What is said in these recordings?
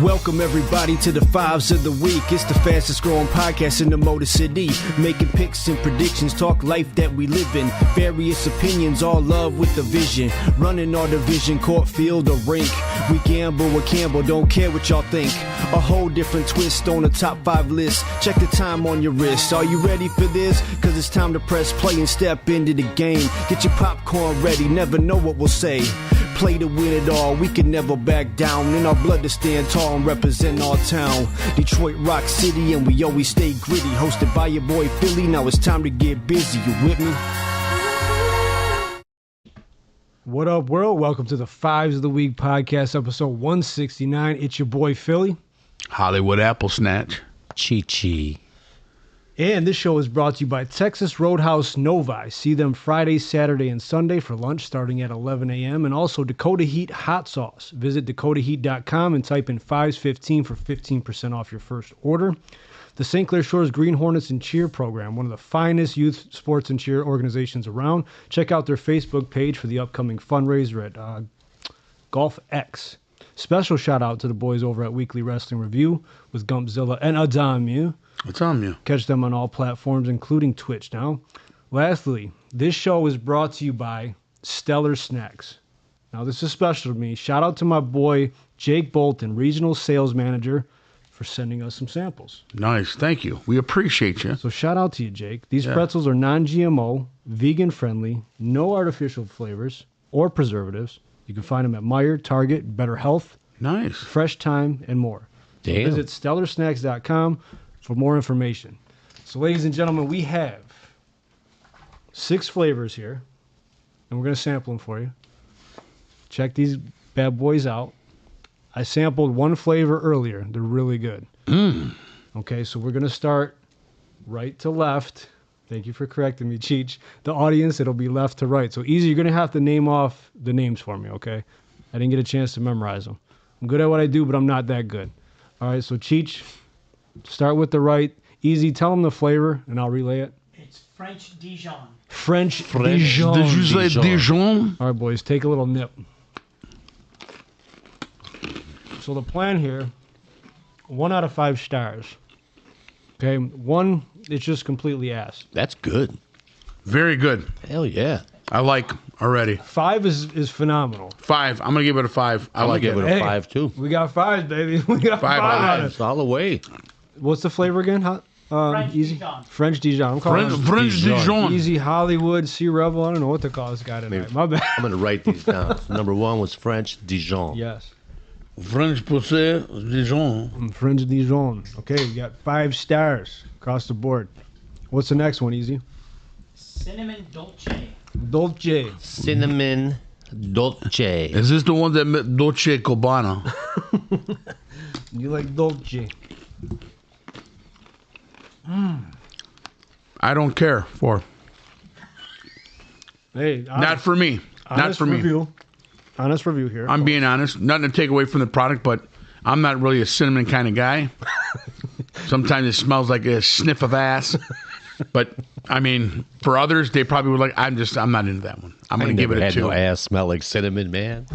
Welcome everybody to the Fives of the Week. It's the fastest growing podcast in the Motor City. Making picks and predictions, talk life that we live in. Various opinions, all love with the vision. Running our division, court, field, or rink. We gamble with Campbell, don't care what y'all think. A whole different twist on the top 5 list. Check the time on your wrist. Are you ready for this? Cause it's time to press play and step into the game. Get your popcorn ready, never know what we'll say. Play to win it all, we can never back down. In our blood to stand tall and represent our town. Detroit Rock City and we always stay gritty. Hosted by your boy Fillie, now it's time to get busy. You with me? What up, world? Welcome to the Fives of the Week podcast, episode 169. It's your boy Fillie. Hollywood Apple Snatch. Chi-Chi. And this show is brought to you by Texas Roadhouse Novi. See them Friday, Saturday, and Sunday for lunch starting at 11 a.m. And also Dakota Heat Hot Sauce. Visit dakotaheat.com and type in 515 for 15% off your first order. The St. Clair Shores Green Hornets and Cheer program, one of the finest youth sports and cheer organizations around. Check out their Facebook page for the upcoming fundraiser at Golf X. Special shout out to the boys over at Weekly Wrestling Review with Gumpzilla and Adamu. What's on you? Catch them on all platforms, including Twitch now. Lastly, this show is brought to you by Stellar Snacks. Now, this is special to me. Shout out to my boy, Jake Bolton, Regional Sales Manager, for sending us some samples. Nice. Thank you. We appreciate you. So shout out to you, Jake. These pretzels are non-GMO, vegan-friendly, no artificial flavors or preservatives. You can find them at Meijer, Target, Better Health, Nice. Fresh Time, and more. Damn. Visit stellarsnacks.com for more information. So, ladies and gentlemen, we have 6 flavors here, and we're going to sample them for you. Check these bad boys out. I sampled one flavor earlier. They're really good. Okay, so we're going to start right to left. Thank you for correcting me, Cheech. The audience, it'll be left to right. So, Easy, you're going to have to name off the names for me, okay? I didn't get a chance to memorize them. I'm good at what I do, but I'm not that good. All right, so Cheech, start with the right. Easy, tell them the flavor, and I'll relay it. It's French Dijon. French Dijon. Did you say Dijon? All right, boys, take a little nip. So the plan here, 1 out of 5 stars. Okay, 1, it's just completely ass. That's good. Very good. Hell yeah. I like already. 5 is phenomenal. 5. I'm going to give it a 5. I like give it. it a 5 too. We got 5, baby. We got 5 out of It's all the way. What's the flavor again? French Easy. Dijon. French Dijon. I'm calling French it Dijon. Easy Hollywood, Sea Rebel. I don't know what to call this guy tonight. My bad. I'm going to write these down. So number 1 was French Dijon. Yes. French Poussé Dijon. French Dijon. Okay, we got 5 stars across the board. What's the next one, Easy? Cinnamon Dolce. Dolce. Cinnamon Dolce. Is this the one that met Dolce Gabbana? You like Dolce. I don't care for. Hey, Not for me. Not for me. Honest review here. I'm being honest. Nothing to take away from the product, but I'm not really a cinnamon kind of guy. Sometimes it smells like a sniff of ass. But, I mean, for others, they probably would like, I'm not into that one. I'm going to give it a 2. No ass smell like cinnamon, man.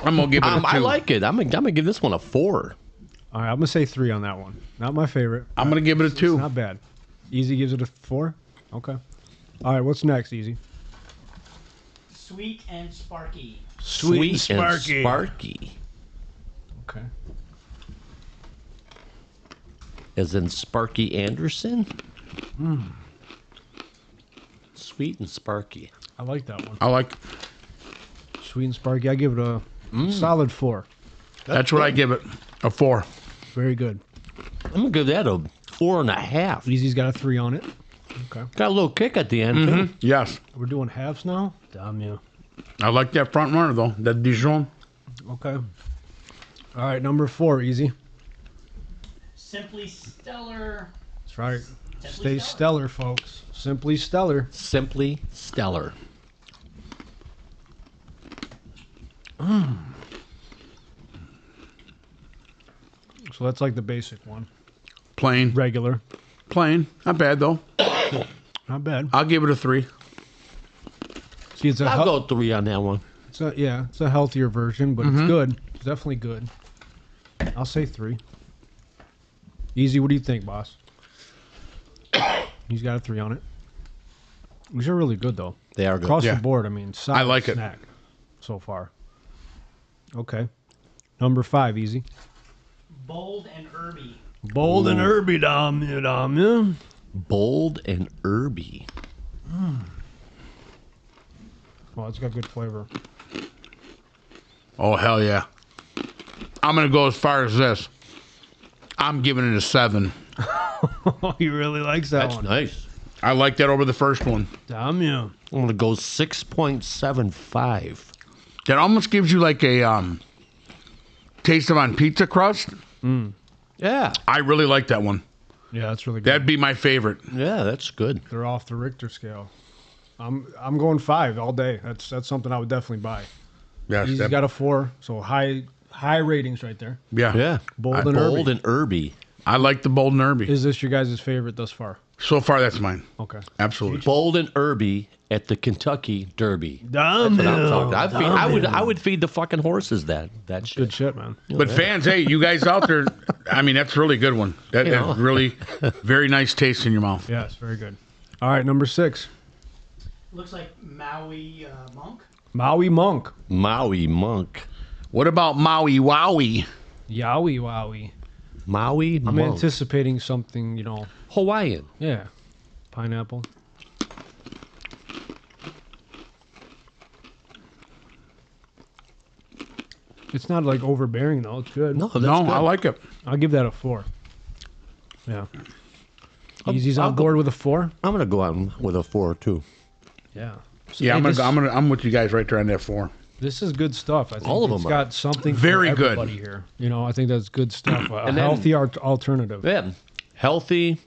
I'm going to give it a 2. I like it. I'm gonna give this one a 4. All right, I'm going to say 3 on that one. Not my favorite. I'm going to give it a 2. Not bad. Easy gives it a 4? Okay. All right, what's next, Easy? Sweet and Sparky. Sweet and Sparky. Okay. As in Sparky Anderson? Sweet and Sparky. I like that one. I like, Sweet and Sparky. I give it a solid 4. that's what I give it, a 4. Very good. I'm going to give that a 4.5. Easy's got a 3 on it. Okay. Got a little kick at the end, too. Yes. We're doing halves now? Damn you. I like that front runner, though. That Dijon. Okay. All right, number 4, Easy. Simply Stellar. That's right. Simply Stay stellar, folks. Simply stellar. Simply stellar. So that's like the basic one. Plain. Regular. Plain. Not bad, though. Not bad. I'll give it a 3. See, it's a I'll go 3 on that one. it's a healthier version, but it's good. It's definitely good. I'll say 3. Easy. What do you think, boss? He's got a 3 on it. These are really good, though. They are good. Across Yeah. the board, I mean, solid I like it. snack so far. Okay. Number 5, easy. Bold and herby. Bold and herby, dom. Bold and herby. Well, it's got good flavor. Oh, hell yeah. I'm going to go as far as this. I'm giving it a 7. Oh, he really likes that That's one. nice. I like that over the first one. Damn you. I'm going to go 6.75. That almost gives you like a taste of on pizza crust. Yeah. I really like that one. Yeah, that's really good. That'd be my favorite. Yeah, that's good. They're off the Richter scale. I'm going 5 all day. That's something I would definitely buy. Yes, He's got a 4, so high ratings right there. yeah. Yeah. Bold and Bold herby. and herby. I like the bold and herby. Is this your guys' favorite thus far? So far, that's mine. Okay. Absolutely. Bold and herby at the Kentucky Derby. Damn That's what I'm talking. I would feed the fucking horses that shit. Good shit, man. But fans, hey, you guys out there, I mean, that's a really good one. That's really very nice taste in your mouth. Yes, very good. All right, number 6. Looks like Maui monk. Maui Monk. Maui monk. What about Maui Wowie? Yowie wowie. Maui I'm monk. anticipating something, Hawaiian. yeah. Pineapple. It's not like overbearing though. It's good. No, that's No, good. I like it. I'll give that a 4. Yeah. Easy's I'll on go- board with a 4. I'm gonna go on with a 4 too. Yeah. Yeah, Hey, I'm with you guys right there on that 4. This is good stuff. I think All of it's them got something Very for good. everybody here. I think that's good stuff. A And then- healthy alternative. Yeah, healthy.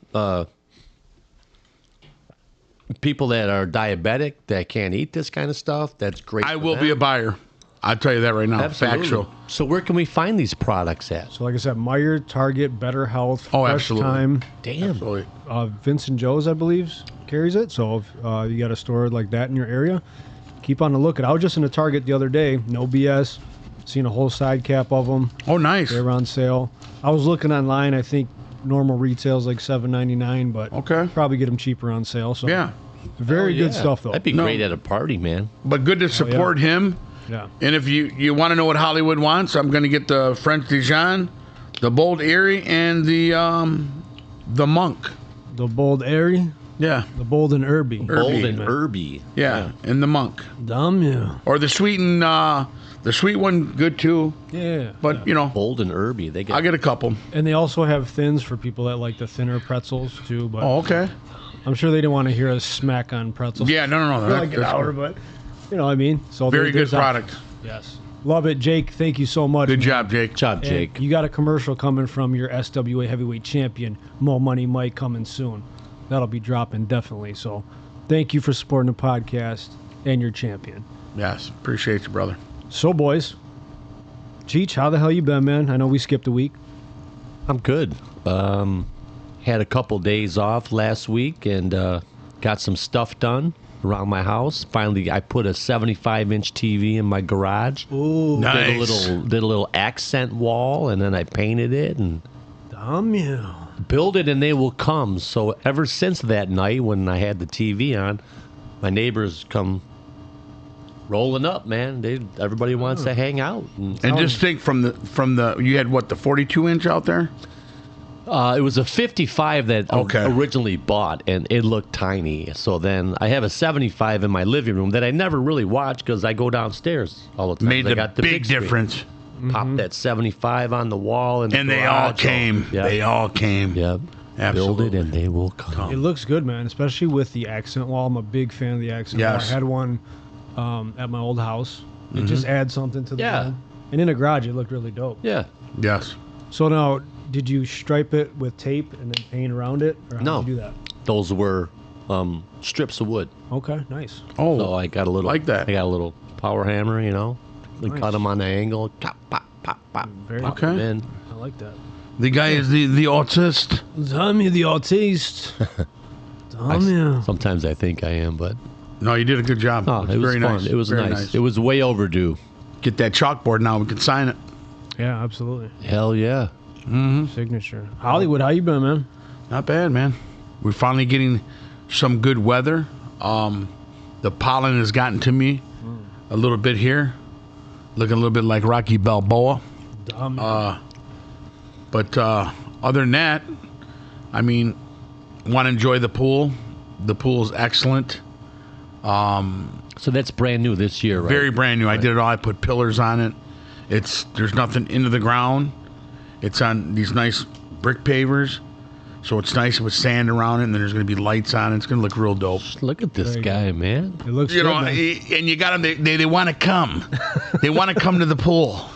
People that are diabetic that can't eat this kind of stuff. That's great. I for will them. be a buyer. I'll tell you that right now. Absolutely. Factual. So where can we find these products at? So like I said, Meyer, Target, Better Health, Oh, Fresh absolutely. Time, Damn. Absolutely. Vincent Joe's, I believe, carries it. So if you got a store like that in your area, keep on the lookout. I was just in a Target the other day. No BS. Seen a whole side cap of them. Oh, nice. They were on sale. I was looking online. I think normal retail's like $7.99, but Okay. probably get them cheaper on sale. So Yeah. very Oh, good yeah. stuff though. That'd be No. great at a party, man. But good to support him. Yeah. And if you want to know what Hollywood wants, I'm going to get the French Dijon, the Bold Erie, and the Monk. The Bold Airy, Yeah. the Bold and Herby. Bold and man. herby. Yeah. And the Monk. Dumb, yeah. Or the sweet and the sweet one, good too. Yeah. But, Bold and herby. They I'll get get a couple. And they also have thins for people that like the thinner pretzels too. But Oh, okay. I'm sure they didn't want to hear us smack on pretzels. Yeah, no. for like an that's hour, but you know what I mean. So very good there's that. product. Yes, love it, Jake. Thank you so much. Good man. job, Jake. job, And Jake. you got a commercial coming from your SWA heavyweight champion, Mo Money Mike, coming soon. That'll be dropping definitely. So, thank you for supporting the podcast and your champion. Yes, appreciate you, brother. So, boys, Cheech, how the hell you been, man? I know we skipped a week. I'm good. Had a couple days off last week and got some stuff done around my house. Finally, I put a 75-inch TV in my garage. Ooh, Nice. Did a little accent wall, and then I painted it and damn you. build it, and they will come. So ever since that night when I had the TV on, my neighbors come rolling up. Man, everybody wants to hang out. And just think from the you had what, the 42-inch out there? It was a 55 that I Okay. originally bought, and it looked tiny. So then I have a 75 in my living room that I never really watch because I go downstairs all the time. Made I the got big screen. difference. Pop that 75 on the wall, and And they all came. Yep. They all came. Yep. Absolutely. Build it, and they will come. It looks good, man, especially with the accent wall. I'm a big fan of the accent wall. Yes. I had one at my old house. It just adds something to the Yeah. room. And in a garage, it looked really dope. Yeah. Yes. So now, did you stripe it with tape and then paint around it? Or how No. did you do that? Those were strips of wood. Okay, nice. Oh, So I got a little like that. I got a little power hammer, and Nice. cut them on the angle. Pop, pop, pop, pop. Very pop Okay. them in. I like that. the guy is the autist. Tommy the autist. Tommy. Sometimes I think I am, but No, you did a good job. oh, it was very fun. nice. It was Very nice. It was way overdue. Get that chalkboard now. We can sign it. Yeah, absolutely. Hell yeah. Signature. Hollywood, how you been, man? Not bad, man. We're finally getting some good weather. The pollen has gotten to me a little bit here. Looking a little bit like Rocky Balboa. Dumb. But other than that, I mean, want to enjoy the pool. The pool's excellent. So that's brand new this year, right? Very brand new. I did it all. I put pillars on it. There's nothing into the ground. It's on these nice brick pavers. So it's nice with sand around it, and then there's going to be lights on it. It's going to look real dope. Look at this There you guy, man. It looks You good, know, man. and you got them. They want to come. They want to come to the pool.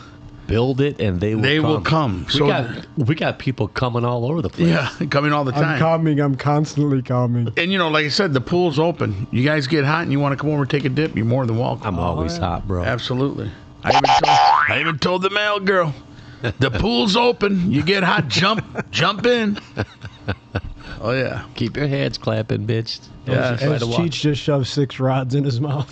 Build it, and they will They come. will come. We got people coming all over the place. Yeah, coming all the I'm time. coming. I'm constantly coming. And, you know, like I said, the pool's open. You guys get hot and you want to come over and take a dip, you're more than welcome. I'm always hot, bro. Absolutely. I even told the mail girl, the pool's open. You get hot, jump in. Oh, yeah. Keep your hands clapping, bitch. Don't Yeah. you try As to walk. Cheech just shoved 6 rods in his mouth.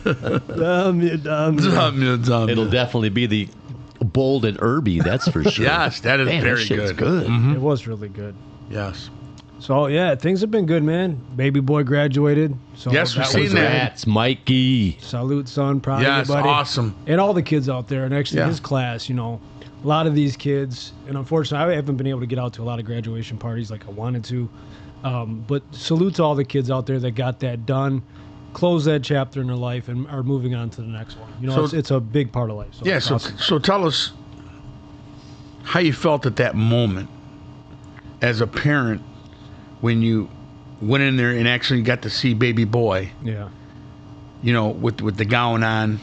Damn you, damn you. It'll definitely be the bold and herby, that's for sure. Yes, that is Man, very that shit's good. good. It was really good. Yes. So, yeah, things have been good, man. Baby boy graduated. So Yes, we've that seen was that. good. Congrats, Mikey. Salute, son. Proud Yes, of you, buddy. awesome. And all the kids out there, and actually Yeah. his class, you know, a lot of these kids, and unfortunately, I haven't been able to get out to a lot of graduation parties like I wanted to. But salute to all the kids out there that got that done, close that chapter in their life, and are moving on to the next one. You know, So- it's a big part of life. So Yeah, it's so, awesome. so tell us how you felt at that moment as a parent when you went in there and actually got to see baby boy, Yeah. you know, with the gown on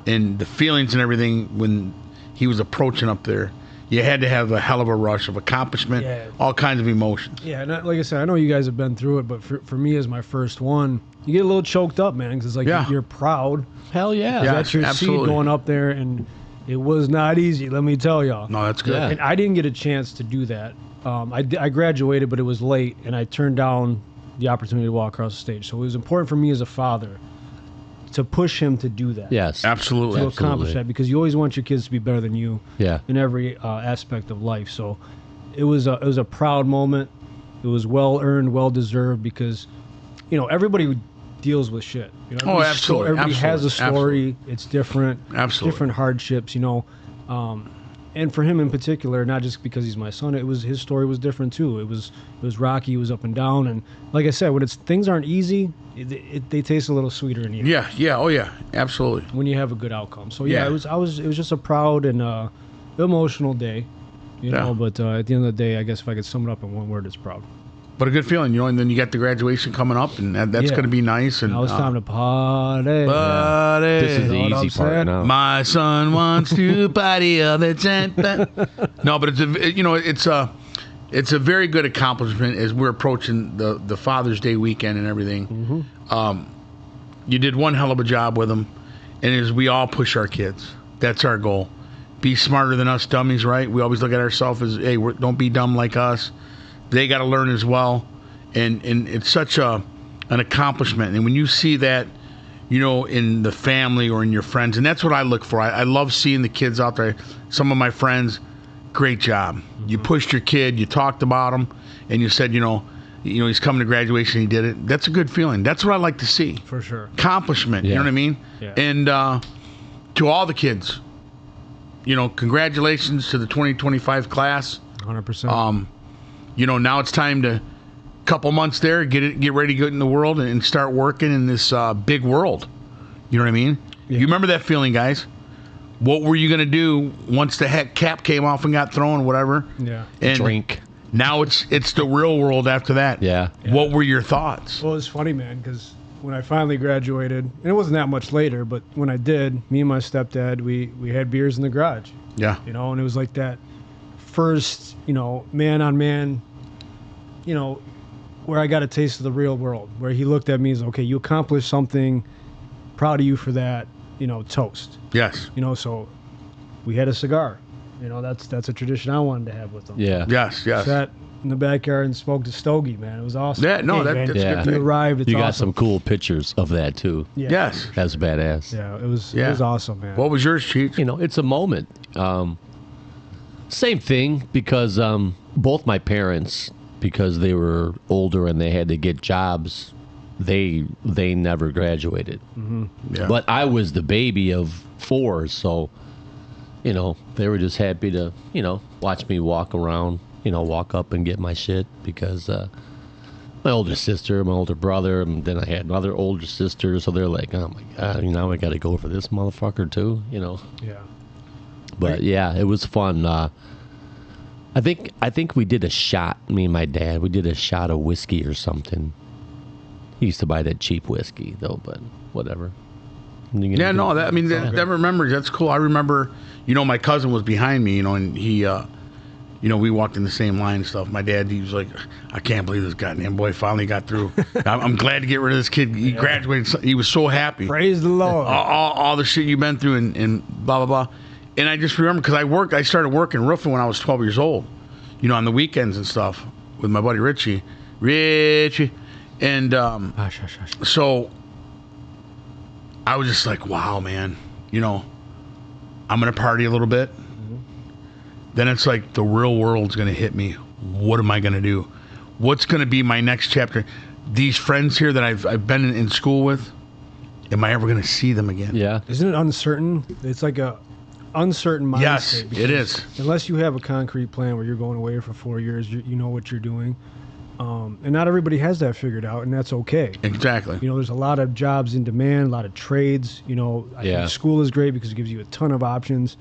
and the feelings and everything when he was approaching up there. You had to have a hell of a rush of accomplishment, Yeah. all kinds of emotions. Yeah, and like I said, I know you guys have been through it, but for me as my first one, you get a little choked up, man, because it's like Yeah. you're proud. Hell yeah. Yeah. That's your absolutely. seed going up there, and it was not easy, let me tell y'all. No, that's good. Yeah. And I didn't get a chance to do that. I graduated, but it was late, and I turned down the opportunity to walk across the stage. So it was important for me as a father to push him to do that. Yes. Absolutely. To accomplish that, because you always want your kids to be better than you Yeah. in every aspect of life. So it was a proud moment. It was well earned, well deserved, because you know everybody deals with shit. You know, Oh, everybody's absolutely, everybody has a absolutely, story. It's different. Absolutely. Different hardships. You know, and for him in particular, not just because he's my son, his story was different too. It was rocky. It was up and down. And like I said, when things aren't easy, they taste a little sweeter in the end. Yeah, oh yeah, absolutely. When you have a good outcome. So yeah, Yeah. it was just a proud and emotional day, you Yeah. know. But at the end of the day, I guess if I could sum it up in one word, it's proud. But a good feeling, you know, and then you got the graduation coming up, and that's Yeah. going to be nice. And Now it's time to party. Buddy, This is the know what I'm easy part saying? now. my son wants to party all the time. No, but it's a very good accomplishment as we're approaching the Father's Day weekend and everything. You did one hell of a job with them, and as we all push our kids, that's our goal. Be smarter than us dummies, right? We always look at ourselves as, hey, don't be dumb like us. They got to learn as well, and it's such an accomplishment. And when you see that, you know, in the family or in your friends, and that's what I look for. I love seeing the kids out there. Some of my friends, great job. You pushed your kid, you talked about him, and you said, you know, he's coming to graduation. He did it. That's a good feeling. That's what I like to see. For sure. Accomplishment. You Yeah. know what I mean? Yeah. And to all the kids, you know, congratulations to the 2025 class. 100%. You know, now it's time to couple months there, get ready to go in the world and start working in this big world. You know what I mean? Yeah. You remember that feeling, guys? What were you going to do once the heck cap came off and got thrown, whatever? Yeah. And Drink. now it's the real world after that. Yeah. What were your thoughts? Well, it's funny, man, because when I finally graduated, and it wasn't that much later, but when I did, me and my stepdad, we had beers in the garage, Yeah. you know, and it was like that first, you know, man on man, you know, where I got a taste of the real world, where he looked at me as, okay, you accomplished something, proud of you for that, you know, toast, Yes. you know, so we had a cigar, you know, that's a tradition I wanted to have with him. Yeah. Yes. Yes. Sat in the backyard and smoked a stogie, man. It was awesome. Yeah, no, man, that's Yeah. good. you arrived. It's You got awesome. some cool pictures of that too. Yeah. Yes. That's badass. Yeah, it was Yeah. awesome, man. What was yours, Cheech? You know, it's a moment. Same thing because both my parents, because they were older and they had to get jobs, they never graduated. Yeah. But I was the baby of 4, so you know they were just happy to watch me walk around, walk up and get my shit because my older sister, my older brother, and then I had another older sister, so they're like, oh my god, now I got to go for this motherfucker too, Yeah. But yeah, it was fun. I think we did a shot. Me and my dad, we did a shot of whiskey or something. He used to buy that cheap whiskey though, but whatever. Yeah, no, that remembers. That's cool. I remember, my cousin was behind me, and he, we walked in the same line and stuff. My dad, he was like, I can't believe this goddamn boy finally got through. I'm glad to get rid of this kid. He graduated. He was so happy. Praise the Lord. All the shit you've been through and blah, blah, blah. And I just remember, because I started working roofing when I was 12 years old, on the weekends and stuff with my buddy Richie. And so I was just like, wow, man, I'm going to party a little bit. Then it's like the real world's going to hit me. What am I going to do? What's going to be my next chapter? These friends here that I've been in school with, am I ever going to see them again? Yeah. Isn't it uncertain? It's like a uncertain mindset. Yes, it is. Unless you have a concrete plan where you're going away for 4 years, you know what you're doing. And not everybody has that figured out, and that's okay. Exactly. There's a lot of jobs in demand, a lot of trades. I think school is great because it gives you a ton of options.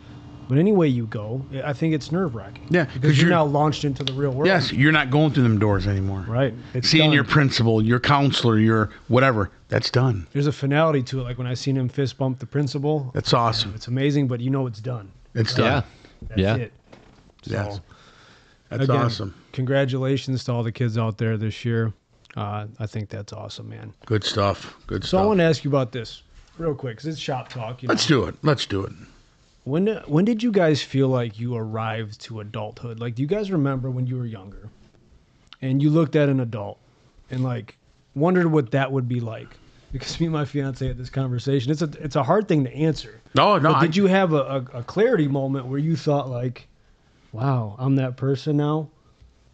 But any way you go, I think it's nerve-wracking. Yeah, because you're now launched into the real world. Yes, you're not going through them doors anymore. Right. It's Seeing done. your principal, your counselor, your whatever, that's done. There's a finality to it. Like when I seen him fist bump the principal. That's awesome. It's amazing, but it's done. It's done. That's it. So, Yes. That's again, awesome. Congratulations to all the kids out there this year. I think that's awesome, man. Good stuff. Good So stuff. I want to ask you about this real quick because it's shop talk. Let's do it. Let's do it. When did you guys feel like you arrived to adulthood? Like, do you guys remember when you were younger and you looked at an adult and like wondered what that would be like? Because me and my fiance had this conversation. It's a hard thing to answer. No. But did you have a clarity moment where you thought like, wow, I'm that person now?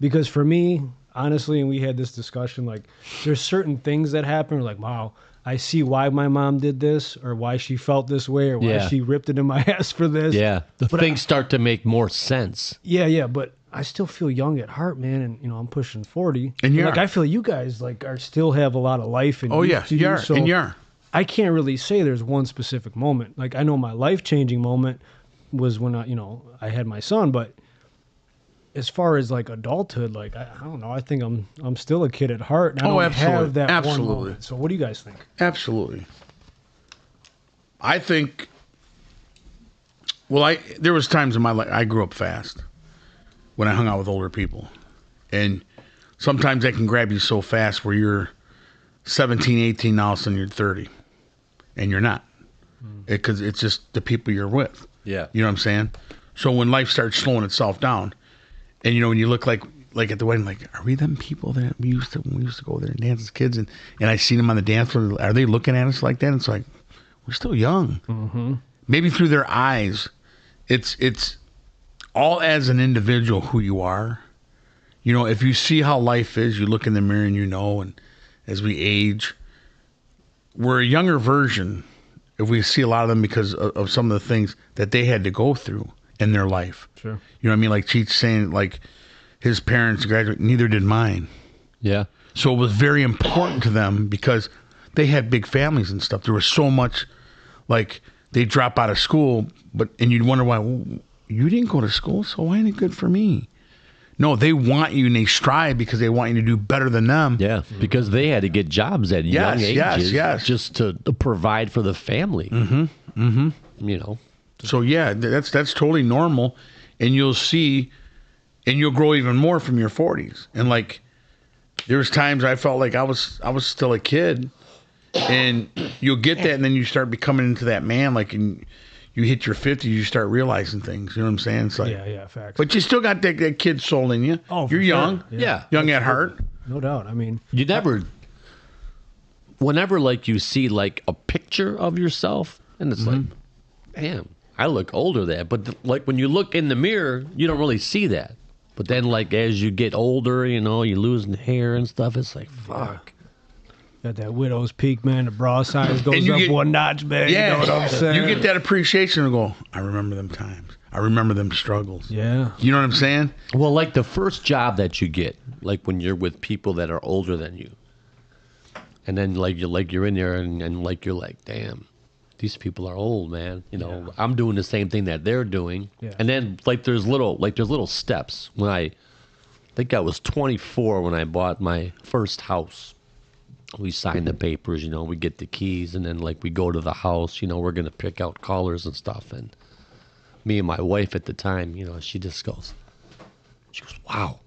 Because for me, honestly, and we had this discussion, like there's certain things that happen like, wow, I see why my mom did this or why she felt this way or why she ripped it in my ass for this. Yeah. Things start to make more sense. Yeah, but I still feel young at heart, man, and I'm pushing 40. And you like are. I feel you guys like still have a lot of life and Oh, yeah. to You do, are. so And you are. I can't really say there's one specific moment. Like I know my life-changing moment was when I had my son, but as far as like adulthood, like I don't know, I think I'm still a kid at heart. And I don't absolutely. have that Absolutely. one moment. So what do you guys think? Absolutely. I think. Well, there was times in my life I grew up fast when I hung out with older people, and sometimes they can grab you so fast where you're 17, 18, now all of a sudden you're 30, and you're not, because it's just the people you're with. Yeah. You know what I'm saying? So when life starts slowing itself down, and when you look like at the wedding, like, are we them people that we used to go there and dance as kids, and I seen them on the dance floor? Are they looking at us like that? And it's like, we're still young. Mm-hmm. Maybe through their eyes, it's all as an individual who you are. If you see how life is, you look in the mirror and and as we age, we're a younger version. If we see a lot of them because of some of the things that they had to go through in their life. Sure. You know what I mean? Like Cheech saying, like, his parents graduated, neither did mine. Yeah. So it was very important to them because they had big families and stuff. There was so much, like, they drop out of school, and you'd wonder why, well, you didn't go to school, so why ain't it good for me? No, they want you and they strive because they want you to do better than them. Yeah, because they had to get jobs at young ages just to provide for the family. So yeah, that's totally normal, and you'll see, and you'll grow even more from your 40s. And like, there was times I felt like I was still a kid, and you'll get that, and then you start becoming into that man, like, and you hit your 50s, you start realizing things. You know what I'm saying? It's like, Yeah, facts. but you still got that kid soul in you. Oh, for you're sure. young. Yeah. Young at heart. No doubt. I mean, You never, whenever like you see like a picture of yourself, and it's like, damn, I look older than that. But like when you look in the mirror, you don't really see that. But then like as you get older, you know, you're losing hair and stuff. It's like, fuck. got that widow's peak, man. The bra size goes you up get- one notch, man. Yeah. You know what I'm saying? You get that appreciation and go, I remember them times. I remember them struggles. Yeah. You know what I'm saying? Well, like the first job that you get, like when you're with people that are older than you, and then you're in there and like you're like, damn, these people are old, man. You know, I'm doing the same thing that they're doing, Yeah. and then like there's little steps. When I think I was 24 when I bought my first house. We sign the papers, you know, we get the keys, and then like we go to the house, you know, we're gonna pick out colors and stuff, and me and my wife at the time, you know, she goes, wow.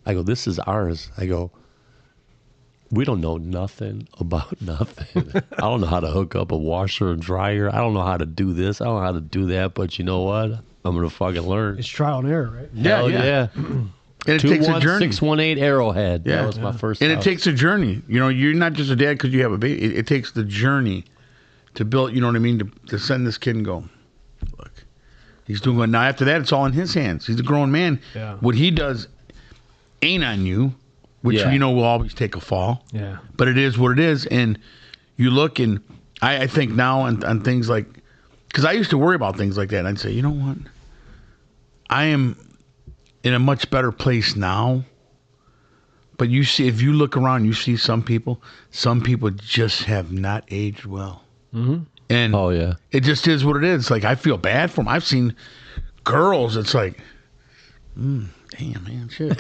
I go, this is ours. I go, we don't know nothing about nothing. I don't know how to hook up a washer and dryer. I don't know how to do this. I don't know how to do that. But you know what? I'm going to fucking learn. It's trial and error, right? Hell yeah. And it takes a journey. 21618 Arrowhead. Yeah. That was my first And house. it takes a journey. You know, you're not just a dad because you have a baby. It takes the journey to build, you know what I mean, to send this kid and go, look, he's doing good. Now, after that, it's all in his hands. He's a grown man. Yeah. What he does ain't on you, which, Yeah. you know, will always take a fall. Yeah. But it is what it is. And you look, and I think now on things like, because I used to worry about things like that. And I'd say, you know what? I am in a much better place now. But you see, if you look around, you see some people just have not aged well. Mm-hmm. And Oh, yeah. it just is what it is. Like, I feel bad for them. I've seen girls, it's like, damn, man, shit.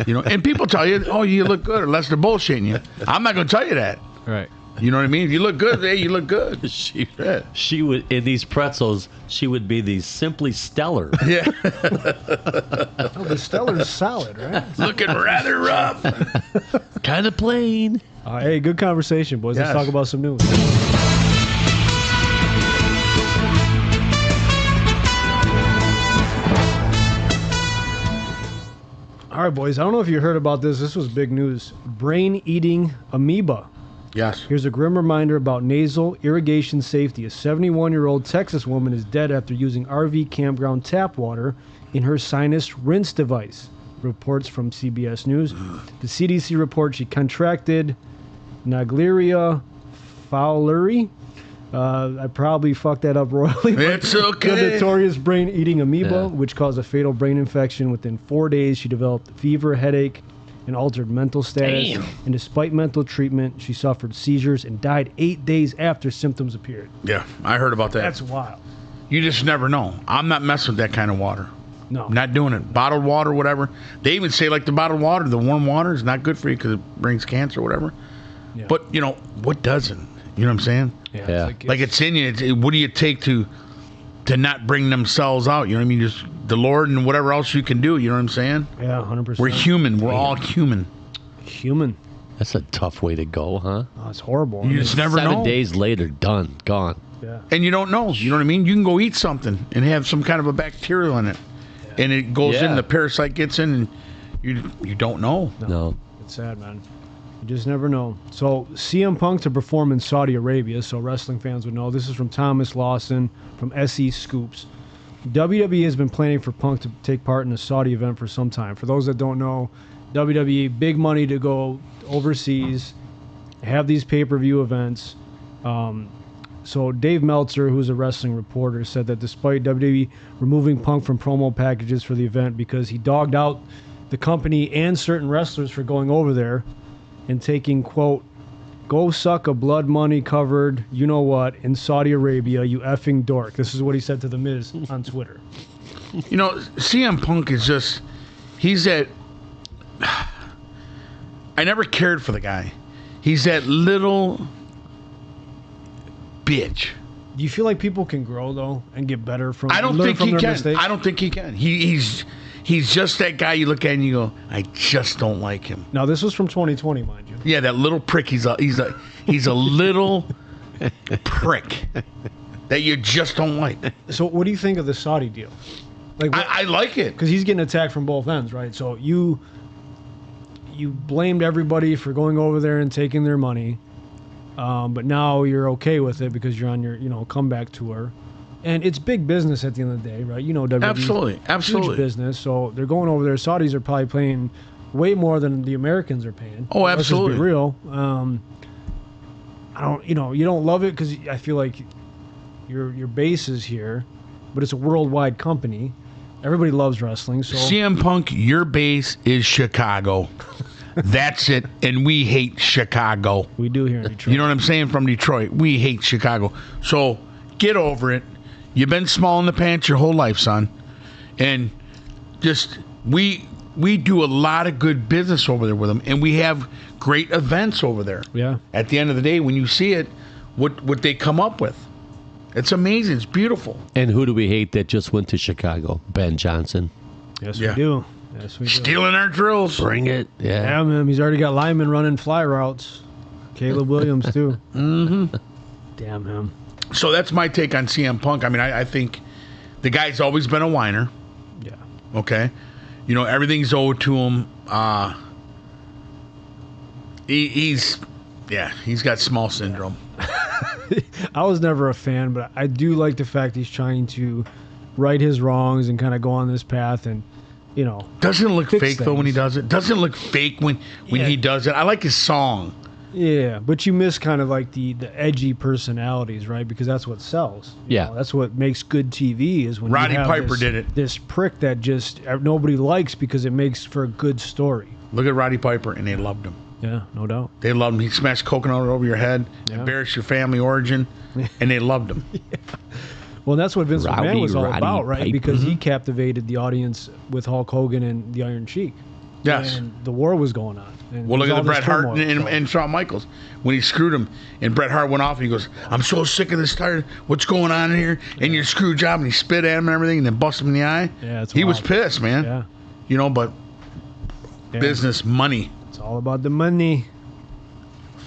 You know, and people tell you, oh, you look good, unless they're bullshitting you. I'm not going to tell you that. Right. You know what I mean? If you look good, hey, you look good. She would, in these pretzels, she would be the Simply Stellar. Yeah. Oh, the Stellar's solid, right? Looking rather rough. Kind of plain. Hey, good conversation, boys. Yes. Let's talk about some news. All right, boys. I don't know if you heard about this. This was big news. Brain-eating amoeba. Yes. Here's a grim reminder about nasal irrigation safety. A 71-year-old Texas woman is dead after using RV campground tap water in her sinus rinse device, reports from CBS News. The CDC reports she contracted Naegleria fowleri. I probably fucked that up royally. but It's okay. The notorious brain-eating amoeba, Yeah. which caused a fatal brain infection. Within 4 days, she developed fever, headache, and altered mental status. Damn. And despite mental treatment, she suffered seizures and died 8 days after symptoms appeared. Yeah, I heard about that. That's wild. You just never know. I'm not messing with that kind of water. No. I'm not doing it. Bottled water, whatever. They even say, like, the bottled water, the warm water is not good for you because it brings cancer or whatever. Yeah. But, you know, what doesn't? You know what I'm saying? Yeah. Like, it's in you. What do you take to not bring them cells out? You know what I mean? Just the Lord and whatever else you can do. You know what I'm saying? Yeah, 100%. We're human. We're all human. Human. That's a tough way to go, huh? Oh, it's horrible. You just never 7 know. days later, done, gone. Yeah. And you don't know. You know what I mean? You can go eat something and have some kind of a bacterial in it. And it goes Yeah. in, the parasite gets in, and you don't know. No. It's sad, man. You just never know. So, CM Punk to perform in Saudi Arabia, so wrestling fans would know. This is from Thomas Lawson from SE Scoops. WWE has been planning for Punk to take part in the Saudi event for some time. For those that don't know, WWE, big money to go overseas, have these pay-per-view events. So Dave Meltzer, who's a wrestling reporter, said that despite WWE removing Punk from promo packages for the event because he dogged out the company and certain wrestlers for going over there and taking, quote, "Go suck a blood money covered, you know what, in Saudi Arabia, you effing dork." This is what he said to The Miz on Twitter. You know, CM Punk is just, he's that, I never cared for the guy. He's that little bitch. Do you feel like people can grow, though, and get better from I don't learn think from he their can. mistakes? I don't think he can. He's just that guy you look at and you go, I just don't like him. Now, this was from 2020, mind you. Yeah, that little prick. He's a little prick. that you just don't like. So what do you think of the Saudi deal? Like, I like it. because he's getting attacked from both ends, right? So you blamed everybody for going over there and taking their money, but now you're okay with it because you're on your comeback tour, and it's big business at the end of the day, right? WWE, Absolutely. huge business. So they're going over there. Saudis are probably paying way more than the Americans are paying. Oh, Let's just absolutely. be real. I don't, you don't love it because I feel like your base is here, but it's a worldwide company. Everybody loves wrestling, so CM Punk, your base is Chicago. That's it, and we hate Chicago. we do here in Detroit. You know what I'm saying? From Detroit, we hate Chicago. So get over it. You've been small in the pants your whole life, son, and just we do a lot of good business over there with them, and we have great events over there. Yeah. At the end of the day, when you see it, what they come up with, it's amazing. It's beautiful. And who do we hate that just went to Chicago? Ben Johnson. Yes, Yeah. we do. Yes, we do. Stealing our drills. Bring it. Yeah. Yeah, man. He's already got linemen running fly routes. Caleb Williams, too. Mm-hmm. Damn him. So that's my take on CM Punk. I mean, I think the guy's always been a whiner. Yeah. Okay, everything's owed to him. He's got small syndrome. I was never a fan, but I do like the fact he's trying to right his wrongs and kind of go on this path and, Doesn't it look Fix fake though when he things. does it? Doesn't it look fake when Yeah. he does it? I like his song. yeah, but you miss kind of like the edgy personalities, right? Because that's what sells. Yeah. That's what makes good TV is when Roddy you have Piper this, did it. This prick that just nobody likes because it makes for a good story. Look at Roddy Piper, and they loved him. Yeah, no doubt. They loved him. He smashed coconut over your head, Yeah. embarrassed your family origin, and they loved him. Well, that's what Vince Rowdy McMahon was all Roddy about, right? Piper. Because he captivated the audience with Hulk Hogan and the Iron Sheik. Yes. And the war was going on. And Well, look there at was the all Bret this Hart turmoil, so- and Shawn Michaels when he screwed him, and Bret Hart went off and he goes, "I'm so sick of this, tired. What's going on here? And your screw job." And he spit at him and everything, and then busted him in the eye. Yeah, it's he was wild. pissed, man. Yeah. But Yeah. business, money, It's all about the money.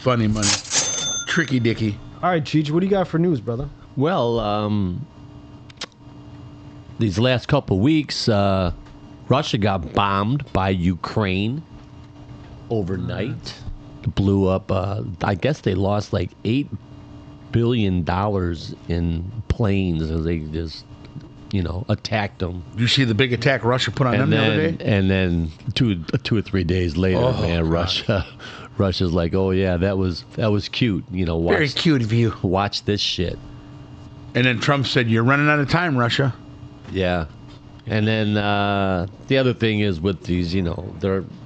funny money, tricky dicky. All right, Cheech, what do you got for news, brother? Well, these last couple weeks, Russia got bombed by Ukraine overnight. Blew up. I guess they lost like $8 billion in planes as they just, attacked them. Did you see the big attack Russia put on them And the other then, day? and then two or 3 days later, Oh, man, God. Russia's like, oh yeah, that was cute. Very Watch, cute of you. watch this shit. And then Trump said, "You're running out of time, Russia." Yeah. And then the other thing is with these,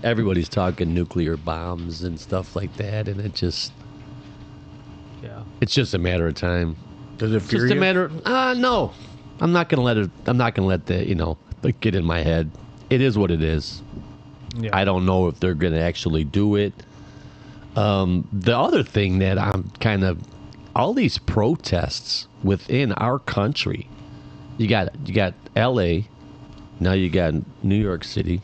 everybody's talking nuclear bombs and stuff like that, and it's just a matter of time. Does it It's fear just a you? matter. No, I'm not gonna let it. I'm not gonna let get in my head. It is what it is. Yeah. I don't know if they're gonna actually do it. The other thing that I'm kind of all these protests within our country. You got L.A. Now you got New York City.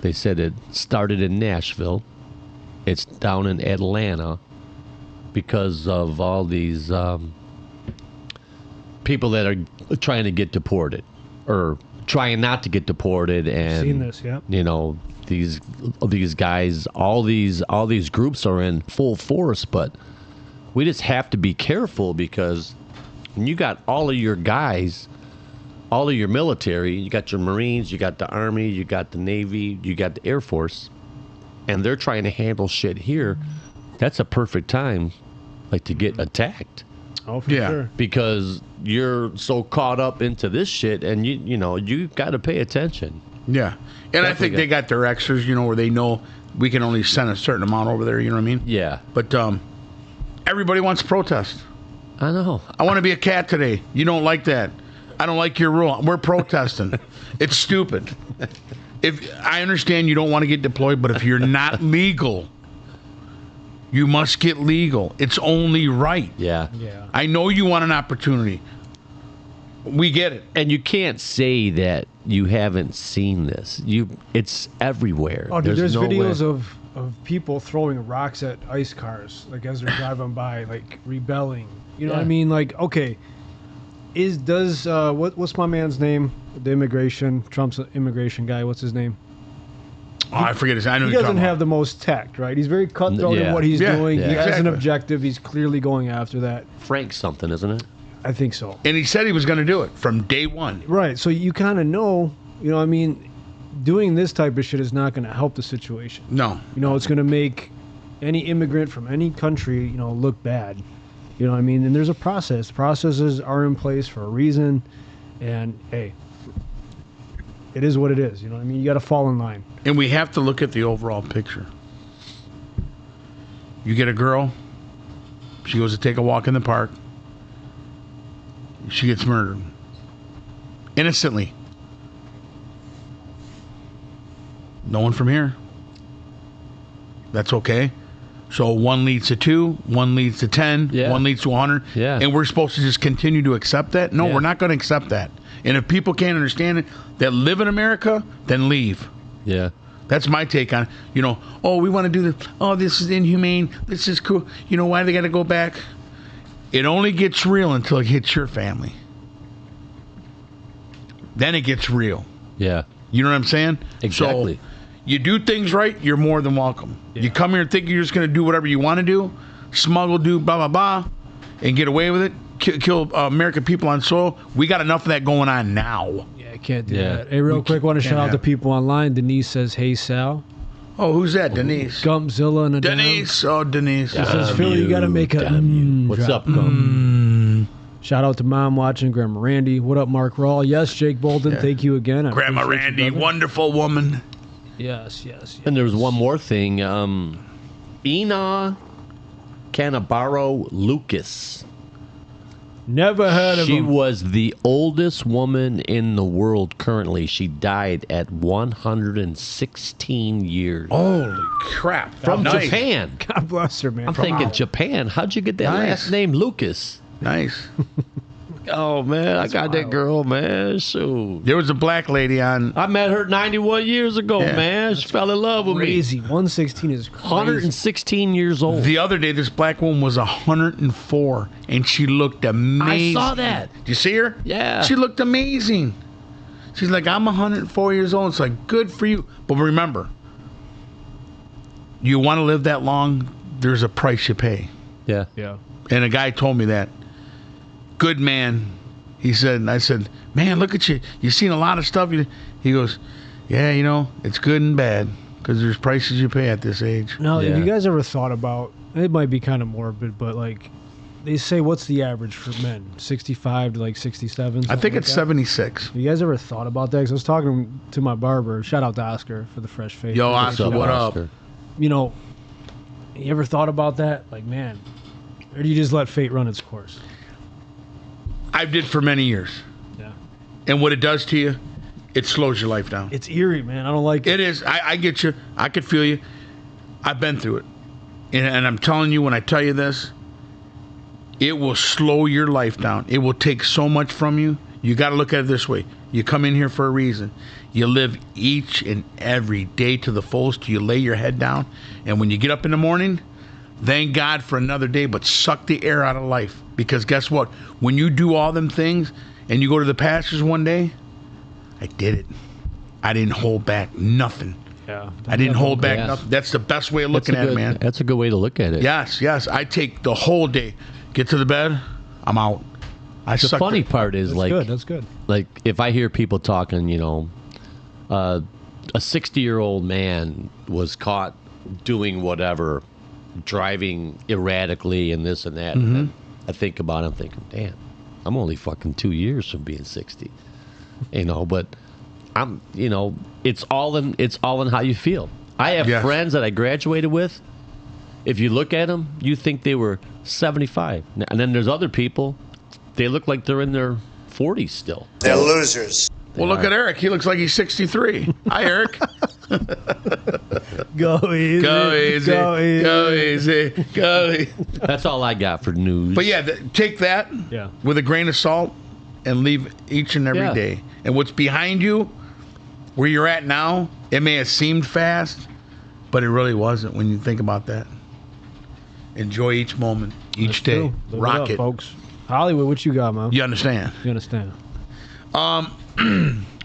They said it started in Nashville. It's down in Atlanta because of all these people that are trying to get deported or trying not to get deported, and Seen this, yeah. these guys, all these groups are in full force, but we just have to be careful because when you got all of your guys, all of your military, you got your Marines, you got the Army, you got the Navy, you got the Air Force, and they're trying to handle shit here, that's a perfect time to get attacked. Oh, for Yeah. sure. Because you're so caught up into this shit, and you got to pay attention. Yeah. And I Definitely think they got their extras, where they know we can only send a certain amount over there, you know what I mean? Yeah, But everybody wants to protest. I know. I want to be a cat today. You don't like that. I don't like your rule. We're protesting. It's stupid. If I understand you don't want to get deployed, but if you're not legal, you must get legal. It's only right. Yeah. Yeah. I know you want an opportunity. We get it. And you can't say that you haven't seen this. It's everywhere. Oh, dude, there's no videos way. of people throwing rocks at ICE cars, like as they're driving by, like rebelling. You know what I mean? Like, okay, what's my man's name? The Trump's immigration guy. What's his name? Oh, I forget his name. I know He you're doesn't talking have the most tact, right? He's very cutthroat in what he's doing. He has an exactly. objective. He's clearly going after that. Frank something, isn't it? I think so. And he said he was going to do it from day one. Right. So you kind of know, you know what I mean, doing this type of shit is not going to help the situation. No. You know, it's going to make any immigrant from any country, you know, look bad. You know what I mean? And there's a process. Processes are in place for a reason. And, hey, it is what it is. You know what I mean? You got to fall in line. And we have to look at the overall picture. You get a girl, she goes to take a walk in the park, she gets murdered. Innocently. No one from here. That's okay. So 1 leads to 2, 1 leads to 10, 1 leads to 100. Yeah. And we're supposed to just continue to accept that? No, we're not going to accept that. And if people can't understand it, that live in America, then leave. Yeah. That's my take on it. You know, oh, we want to do this. Oh, this is inhumane. This is cool. You know why they got to go back? It only gets real until it hits your family. Then it gets real. Yeah. You know what I'm saying? Exactly. So you do things right, you're more than welcome. Yeah. You come here and think you're just going to do whatever you want to do, smuggle, do blah, blah, blah, and get away with it, kill American people on soil. We got enough of that going on now. Yeah, I can't do Yeah. that. Hey, real quick, want to can't shout out have to it. people online. Denise says, hey, Sal. Oh, who's that? Denise. Gumpzilla and a Denise. Oh, Denise. She says, Philly, you got to make a What's drop. up, Gump? Shout out to Mom watching, Grandma Randy. What up, Mark Rawl? Yes, Jake Bolden, thank you again. I Grandma appreciate you, Randy, brother. wonderful woman. Yes, yes. And there was one more thing. Ina Canabaro Lucas. Never heard of She him. was the oldest woman in the world currently. She died at 116 years. Holy crap. From Nice. Japan. God bless her, man. I'm thinking Japan. How'd you get that Nice. last name, Lucas? Nice. Oh, man. I got that wild. girl, man. Shoot. There was a black lady on. I met her 91 years ago, Yeah. man. She fell in love with Crazy. 116 is crazy. me. 116 years old. The other day, this black woman was 104, and she looked amazing. I saw that. Did you see her? Yeah. She looked amazing. She's like, I'm 104 years old. It's like, good for you. But remember, you want to live that long, there's a price you pay. Yeah. Yeah. And a guy told me that. Good man. He said, and I said, man, look at you. You've seen a lot of stuff. He goes, yeah, you know, it's good and bad because there's prices you pay at this age. Now, Yeah. have you guys ever thought about, it might be kind of morbid, but like, they say what's the average for men? 65 to like 67? I something think like it's that? 76. Have you guys ever thought about that? Because I was talking to my barber. Shout out to Oscar for the fresh face. Yo, What's Oscar, what Oscar? up? You know, you ever thought about that? Like, man, or do you just let fate run its course? I did for many years. Yeah. And what it does to you, it slows your life down. It's eerie, man. I don't like It is. I get you. I could feel you. I've been through it. And I'm telling you, when I tell you this, it will slow your life down. It will take so much from you. You got to look at it this way. You come in here for a reason. You live each and every day to the fullest. You lay your head down. And when you get up in the morning, thank God for another day, but suck the air out of life. Because guess what? When you do all them things and you go to the pastures one day, I did it. I didn't hold back nothing. Yeah. I didn't hold back Yeah. nothing. That's the best way of looking That's a at it, good- man. That's a good way to look at it. Yes, yes. I take the whole day. Get to the bed, I'm out. I The suck funny it. part is That's like good. That's good. like if I hear people talking, you know, a 60-year-old man was caught doing whatever, driving erratically and this and that. And then I think about it, I'm thinking, damn, I'm only fucking 2 years from being 60. You know, but I'm, you know, it's all in how you feel. I have Yes. friends that I graduated with. If you look at them, you think they were 75. And then there's other people, they look like they're in their 40s still. They're losers. Well, look at Eric. He looks like he's 63. Hi, Eric. Go easy. Go easy. Go easy. Go easy. Go easy. That's all I got for news. But yeah, take that Yeah. with a grain of salt and leave each and every day. Yeah. And what's behind you, where you're at now, it may have seemed fast, But it really wasn't when you think about that. Enjoy each moment, each day. True. Live Rock up, it. folks. Hollywood, what you got, man? You understand? You understand?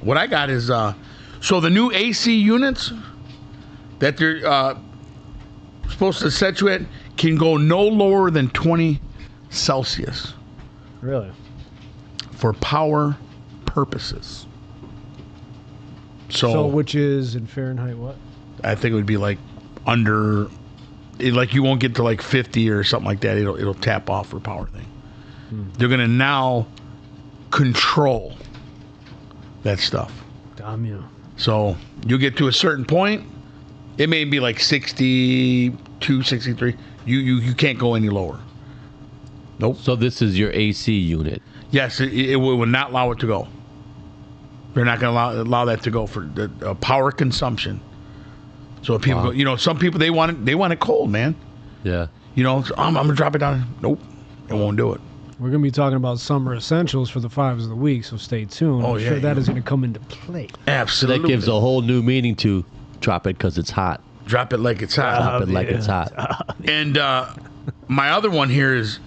What I got is so the new AC units that they're supposed to set you at can go no lower than 20 Celsius Really? for power purposes. So which is in Fahrenheit what? I think it would be like under, like you won't get to like 50 or something like that. It'll tap off for power thing. They're gonna now control that stuff. Damn you. So you get to a certain point, it may be like 62, 63. You can't go any lower. Nope. So this is your AC unit. Yes, it will not allow it to go. They're not going to allow that to go for the power consumption. So if people, go, some people they want it cold, man. Yeah. I'm gonna drop it down. Nope, it won't do it. We're going to be talking about summer essentials for the fives of the week, so stay tuned. Oh, I'm yeah, sure that yeah. is going to come into play. So Absolutely. that gives a whole new meaning to drop it because it's hot. Drop it like it's hot. Drop it like it's hot. And my other one here is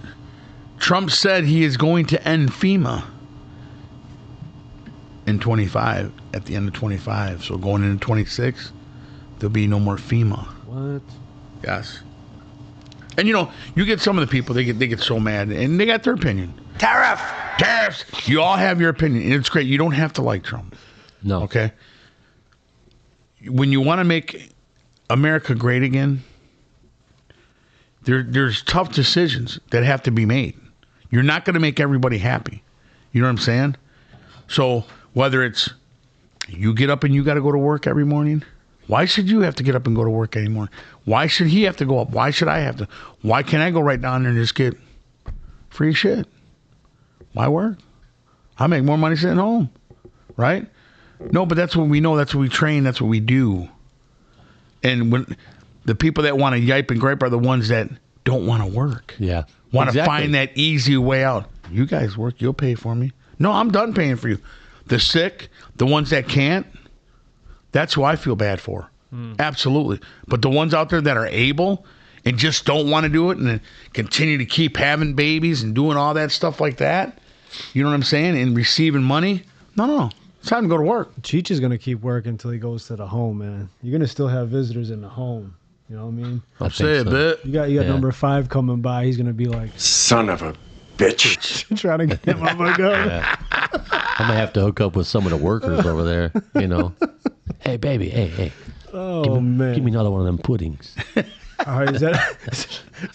Trump said he is going to end FEMA in 25, at the end of 25. So going into 26, there'll be no more FEMA. What? Yes. And you get some of the people, they get so mad, and they got their opinion. Tariffs. You all have your opinion, and it's great. You don't have to like Trump. No. Okay. When you want to make America great again, there's tough decisions that have to be made. You're not going to make everybody happy. You know what I'm saying? So whether it's you get up and you got to go to work every morning, why should you have to get up and go to work anymore? Why should he have to go up? Why should I have to? Why can't I go right down there and just get free shit? Why work? I make more money sitting home, right? No, but that's what we know. That's what we train. That's what we do. And when the people that want to yipe and gripe are the ones that don't want to work. Yeah. Want to Exactly. find that easy way out. You guys work. You'll pay for me. No, I'm done paying for you. The sick, the ones that can't, that's who I feel bad for. Absolutely. But the ones out there that are able and just don't want to do it and then continue to keep having babies and doing all that stuff like that, you know what I'm saying, and receiving money, no. It's time to go to work. Cheech is going to keep working until he goes to the home, man. You're going to still have visitors in the home. You know what I mean? I Say a think so. bit. You got Yeah. number 5 coming by. He's going to be like, Son of a bitch. trying to get him up and go. I'm gonna have to hook up with some of the workers over there. Hey, baby. Hey. Oh, man. Give me another one of them puddings. All right, is that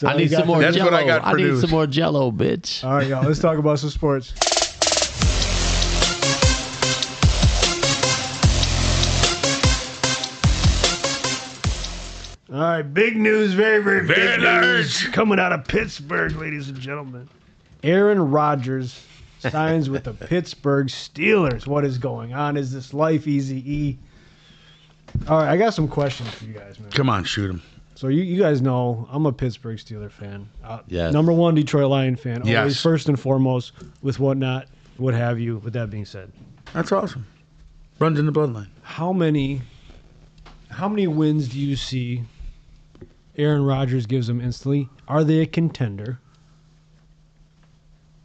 I need some more That's Jello. what I got for need news. some more Jello, bitch. All right, y'all. Let's talk about some sports. All right, big news, very big news coming out of Pittsburgh, ladies and gentlemen. Aaron Rodgers signs with the Pittsburgh Steelers. What is going on? Is this life easy? All right, I got some questions for you guys, man. Come on, shoot him. So you guys know I'm a Pittsburgh Steeler fan. Yes. Number 1 Detroit Lion fan. Always Yes. first and foremost with whatnot, what have you. With that being said, That's awesome. Runs in the bloodline. how many wins do you see Aaron Rodgers gives them instantly? Are they a contender?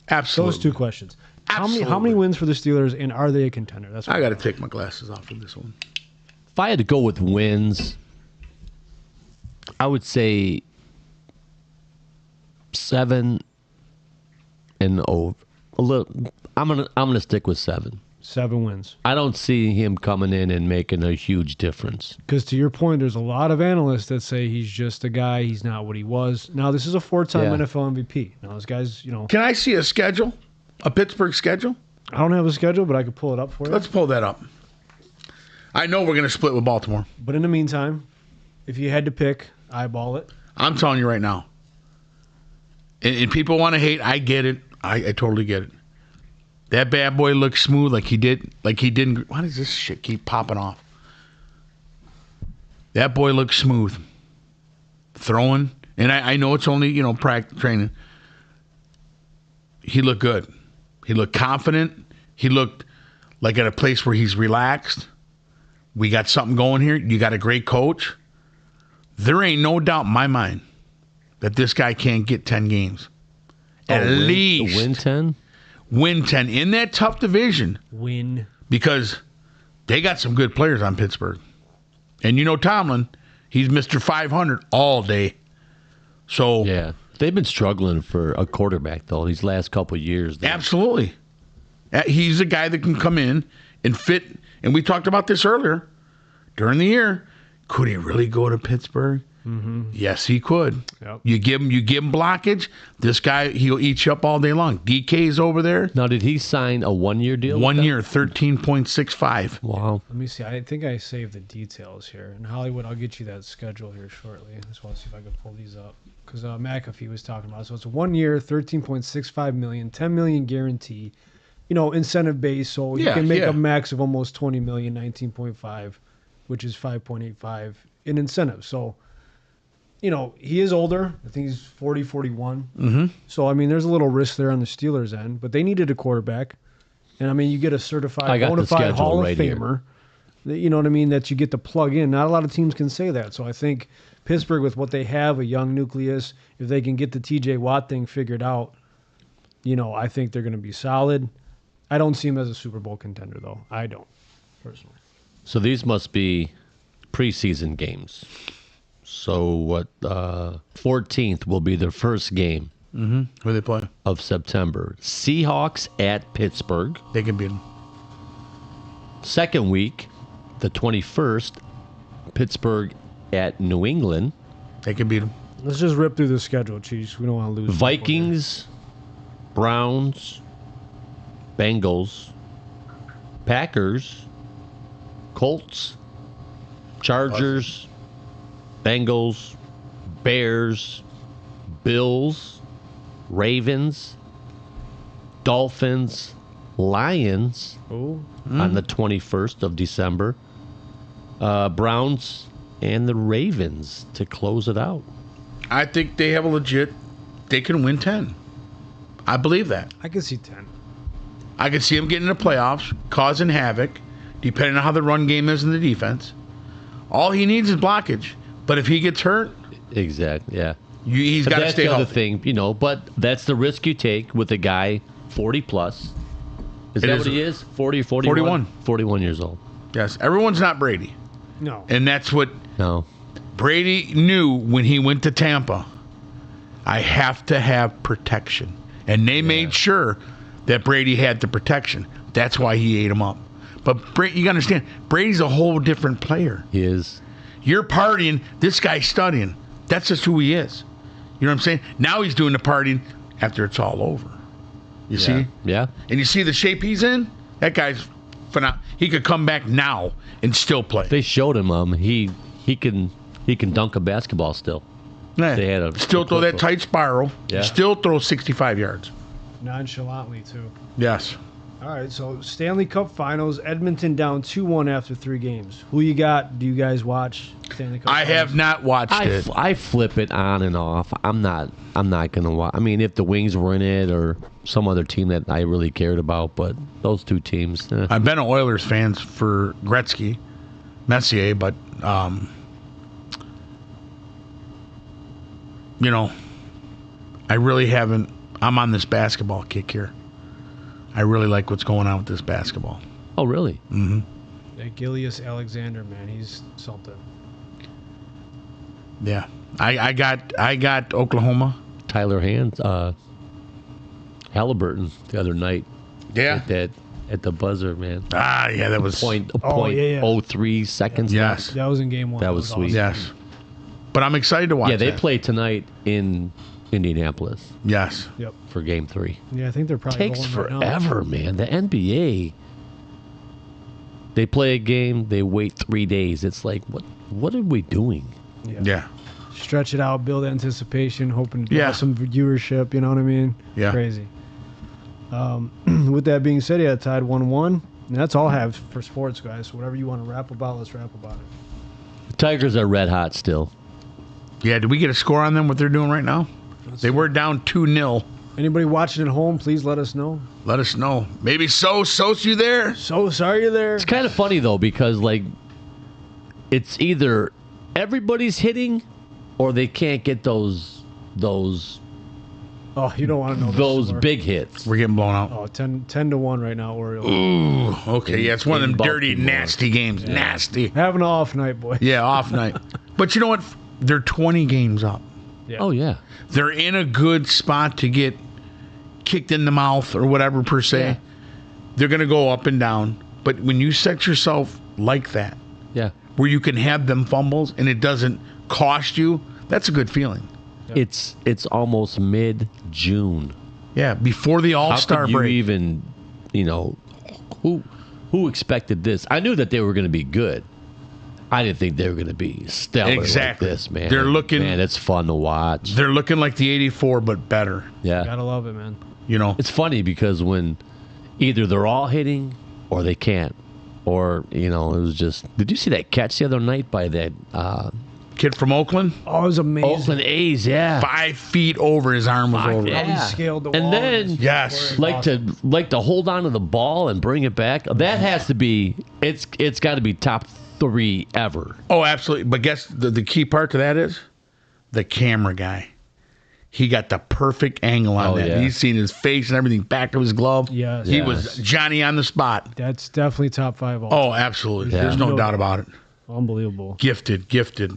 Absolutely. Those two questions. How many Absolutely. wins for the Steelers, and are they a contender? That's what I got to take my glasses off for this one. If I had to go with wins, I would say 7 and over. A little. I'm gonna stick with 7. 7 wins. I don't see him coming in and making a huge difference. Because to your point, there's a lot of analysts that say he's just a guy. He's not what he was. Now, this is a 4-time Yeah. NFL MVP. Now, this guy's, Can I see a schedule? A Pittsburgh schedule? I don't have a schedule, but I could pull it up for you. Let's pull that up. I know we're going to split with Baltimore. But in the meantime, if you had to pick, eyeball it. I'm telling you right now. And people want to hate. I get it. I totally get it. That bad boy looks smooth like he didn't. Why does this shit keep popping off? That boy looks smooth. Throwing. And I know it's only, practice training. He looked good. He looked confident. He looked like at a place where he's relaxed. We got something going here. You got a great coach. there ain't no doubt in my mind that this guy can't get 10 games. At least. Win 10? Win 10 in that tough division. Win. Because they got some good players on Pittsburgh. And you know Tomlin, he's Mr. 500 all day. So Yeah. They've been struggling for a quarterback, though, these last couple of years. absolutely. He's a guy that can come in and fit. And we talked about this earlier during the year. Could he really go to Pittsburgh? Mm-hmm. Yes, he could. Yep. You give him blockage. This guy, he'll eat you up all day long. DK's over there. Now, did he sign a 1-year deal? 1 with them? year, 13.65. Wow. Let me see. I think I saved the details here. In Hollywood, I'll get you that schedule here shortly. I just want to see if I can pull these up. Because McAfee was talking about it. So it's 1 year, $13.65 million, $10 million guarantee. You know, incentive base, so you can make a max of almost $20 million, 19.5, which is 5.85 in incentives. So, you know, he is older. I think he's 40, 41. Mm-hmm. So, I mean, there's a little risk there on the Steelers' end, but they needed a quarterback. And, I mean, you get a certified, bona fide Hall of Famer, you know what I mean, that you get to plug in. Not a lot of teams can say that. So I think Pittsburgh, with what they have, a young nucleus, if they can get the T.J. Watt thing figured out, you know, I think they're going to be solid. I don't see him as a Super Bowl contender, though. I don't, personally. So these must be preseason games. So what? 14th will be their first game Mm-hmm. Who they play? of September. Seahawks at Pittsburgh. They can beat them. Second week, the 21st, Pittsburgh at New England. They can beat them. Let's just rip through the schedule, Chiefs. We don't want to lose. Vikings, Browns, Bengals, Packers, Colts, Chargers, Bengals, Bears, Bills, Ravens, Dolphins, Lions Oh, on the 21st of December, Browns, and the Ravens to close it out. I think they have a legit. They can win 10. I believe that. I can see 10. I can see them getting in the playoffs, causing havoc, depending on how the run game is in the defense. All he needs is blockage. But if he gets hurt, Exactly, yeah. he's But got to that's stay the other healthy. thing, you know, but that's the risk you take with a guy 40 plus. Is It that is. what he is? 40 or 41? 41. 41 years old. Yes, everyone's not Brady. No. And that's what No. Brady knew when he went to Tampa. I have to have protection. And they made sure that Brady had the protection. That's why he ate him up. But you got to understand, Brady's a whole different player. He is. You're partying, this guy's studying. That's just who he is. You know what I'm saying? Now he's doing the partying after it's all over. You see? Yeah. And you see the shape he's in? That guy's phenomenal. He could come back now and still play. They showed him he can dunk a basketball still. Yeah. They had a still throw that tight spiral. Yeah. Still throw 65 yards. Nonchalantly, too. Yes. All right, so Stanley Cup Finals, Edmonton down 2-1 after 3 games. Who you got? Do you guys watch Stanley Cup I Finals? have not watched it. I flip it on and off. I'm not gonna watch. I mean, if the Wings were in it or some other team that I really cared about, but those two teams. I've been an Oilers fan for Gretzky, Messier, but you know, I really haven't. I'm on this basketball kick here. I really like what's going on with this basketball. Oh, really? That Gilius Alexander, man, he's something. Yeah, I got Oklahoma. Tyler Halliburton the other night. Yeah. At the buzzer, man. Yeah, that was Point Oh, yeah, yeah. 03 seconds. Yes. That was in game 1. That was sweet. Yes. But I'm excited to watch. Yeah, they that. play tonight in Indianapolis Yes. Yep. for Game 3. Yeah, I think they're probably Takes rolling right now. forever, man. The NBA. They play a game, they wait 3 days. It's like, what are we doing? Yeah. Stretch it out, build anticipation, hoping to Yeah. get some viewership, you know what I mean? Yeah. Crazy. With that being said, yeah, tied 1-1. And that's all I have for sports, guys. So whatever you want to rap about, let's rap about it. The Tigers are red hot still. Yeah, did we get a score on them, what they're doing right now? They were down 2-0. Anybody watching at home, please let us know. Let us know. Maybe So's you there? So sorry you're there. It's kind of funny, though, because, like, it's either everybody's hitting, or they can't get those Oh, you don't want to know those this big hits. We're getting blown out. Oh, 10-1 right now, Orioles. Ooh, okay. Yeah, it's one of them in dirty, Baltimore. nasty games. Nasty. Having an off night, boy. Yeah, off night. But you know what? They're 20 games up. Yeah. Oh yeah. They're in a good spot to get kicked in the mouth or whatever per se. Yeah. They're going to go up and down. But when you set yourself like that, Yeah. where you can have them fumbles and it doesn't cost you, that's a good feeling. It's almost mid-June. Yeah, before the How All-Star could you break. even, who expected this? I knew that they were going to be good. I didn't think they were going to be stellar Exactly. like this, man. They're looking- Man, it's fun to watch. They're looking like the 84, but better. Yeah. Gotta love it, man. You know, It's funny because when either they're all hitting or they can't. Or, it was just... Did you see that catch the other night by that kid from Oakland, Oh, it was amazing. Oakland A's? Yeah. 5 feet over, his arm was over. How yeah. he scaled the And wall. then- Yes. Like to hold on to the ball and bring it back. That has to be... It's got to be top 3 ever. Oh, absolutely. But guess the key part to that is the camera guy. He got the perfect angle on Oh, that. yeah. He's seen his face and everything back of his glove. Yes. He Yes. was Johnny on the spot. That's definitely top 5 all. Oh, absolutely. Yeah. There's no No doubt doubt. about it. Unbelievable. Gifted.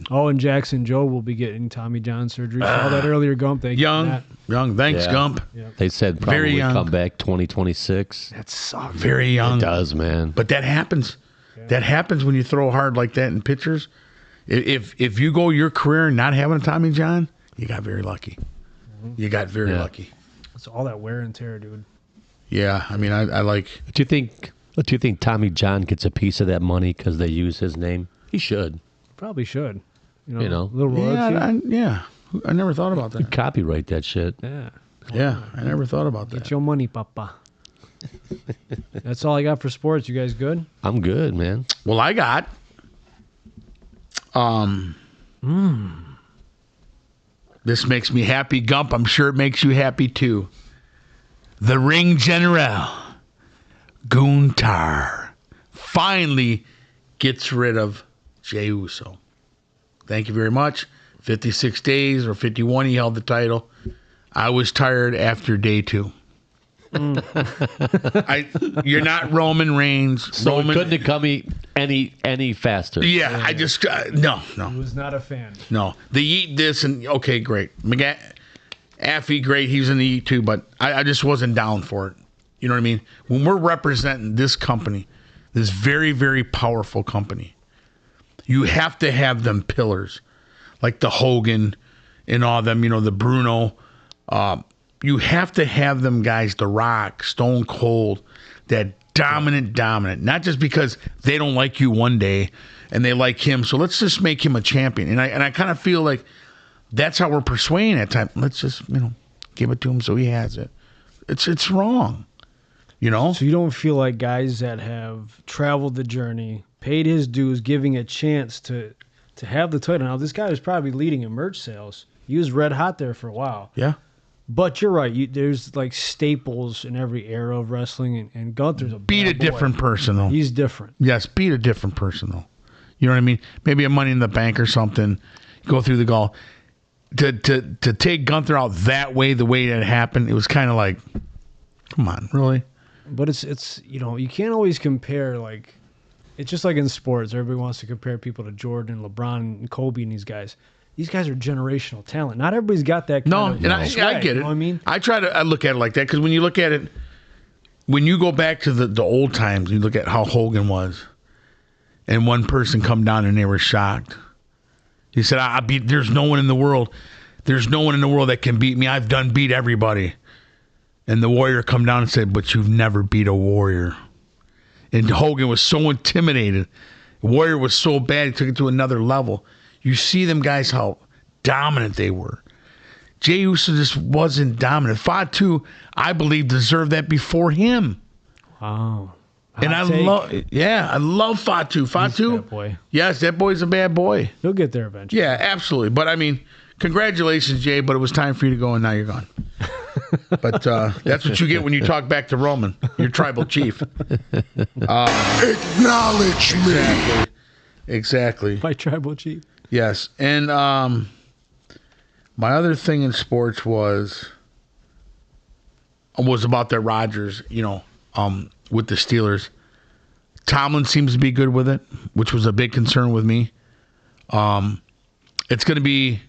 Oh, and Jackson Joe will be getting Tommy John surgery. Saw that earlier, Gump. Thank you for Young. that. Young. Thanks, Yeah. Gump. They said Very probably young. come back 2026. That sucks. Very young. It does, man. But that happens. That happens when you throw hard like that in pitchers. If you go your career not having a Tommy John, you got very lucky. You got very Yeah. lucky. It's all that wear and tear, dude. Yeah, I mean, I like. Do you think Tommy John gets a piece of that money because they use his name? He should. Probably should. You know. little royalty. Yeah, I never thought about that. Copyright that shit. Yeah. Yeah, I never thought about that. Get your money, papa. That's all I got for sports. You guys good? I'm good, man. Well, I got. This makes me happy, Gump. I'm sure it makes you happy too. The Ring General, Gunther, finally gets rid of Jey Uso. Thank you very much. 56 days or 51, he held the title. I was tired after day 2. You're not Roman Reigns. So Roman, it couldn't have come any faster. yeah, I just no. I was not a fan. No, they eat this and okay, great. Affy, great. He's in the eat too, but I just wasn't down for it. You know what I mean? When we're representing this company, this very, very powerful company, you have to have them pillars like the Hogan and all them. You know, the Bruno. You have to have them guys, The Rock, Stone Cold, that dominant. Not just because they don't like you one day and they like him, so let's just make him a champion. And I kind of feel like that's how we're persuading at times. Let's just give it to him so he has it. It's wrong, So you don't feel like guys that have traveled the journey, paid his dues, giving a chance to have the title. Now this guy was probably leading in merch sales. He was red hot there for a while. Yeah. But you're right. There's like staples in every era of wrestling, and Gunther's a Beat a bad boy. different person though. He's different. Yes, beat a different person though. You know what I mean? Maybe a Money in the Bank or something. Go through the goal. To take Gunther out that way, the way that happened, it was kind of like, come on, really? But it's you can't always compare like. It's just like in sports. Everybody wants to compare people to Jordan, LeBron, and Kobe, and these guys. These guys are generational talent. Not everybody's got that kind No, of and I swag, get it. You know what I mean? I look at it like that because when you look at it, when you go back to the old times, you look at how Hogan was, and one person come down and they were shocked. He said, there's no one in the world that can beat me. I've beat everybody. And the Warrior come down and said, but you've never beat a Warrior. And Hogan was so intimidated. Warrior was so bad, he took it to another level. You see them guys, how dominant they were. Jey Uso just wasn't dominant. Fatu, I believe, deserved that before him. Wow. And I love Fatu. Fatu, bad boy. yes, that boy's a bad boy. He'll get there eventually. Yeah, absolutely. But I mean, congratulations, Jay. But it was time for you to go, and now you're gone. But that's what you get when you talk back to Roman, your tribal chief. Acknowledge me. Exactly. My tribal chief. Yes. And my other thing in sports was about that Rodgers, with the Steelers. Tomlin seems to be good with it, which was a big concern with me. It's going to be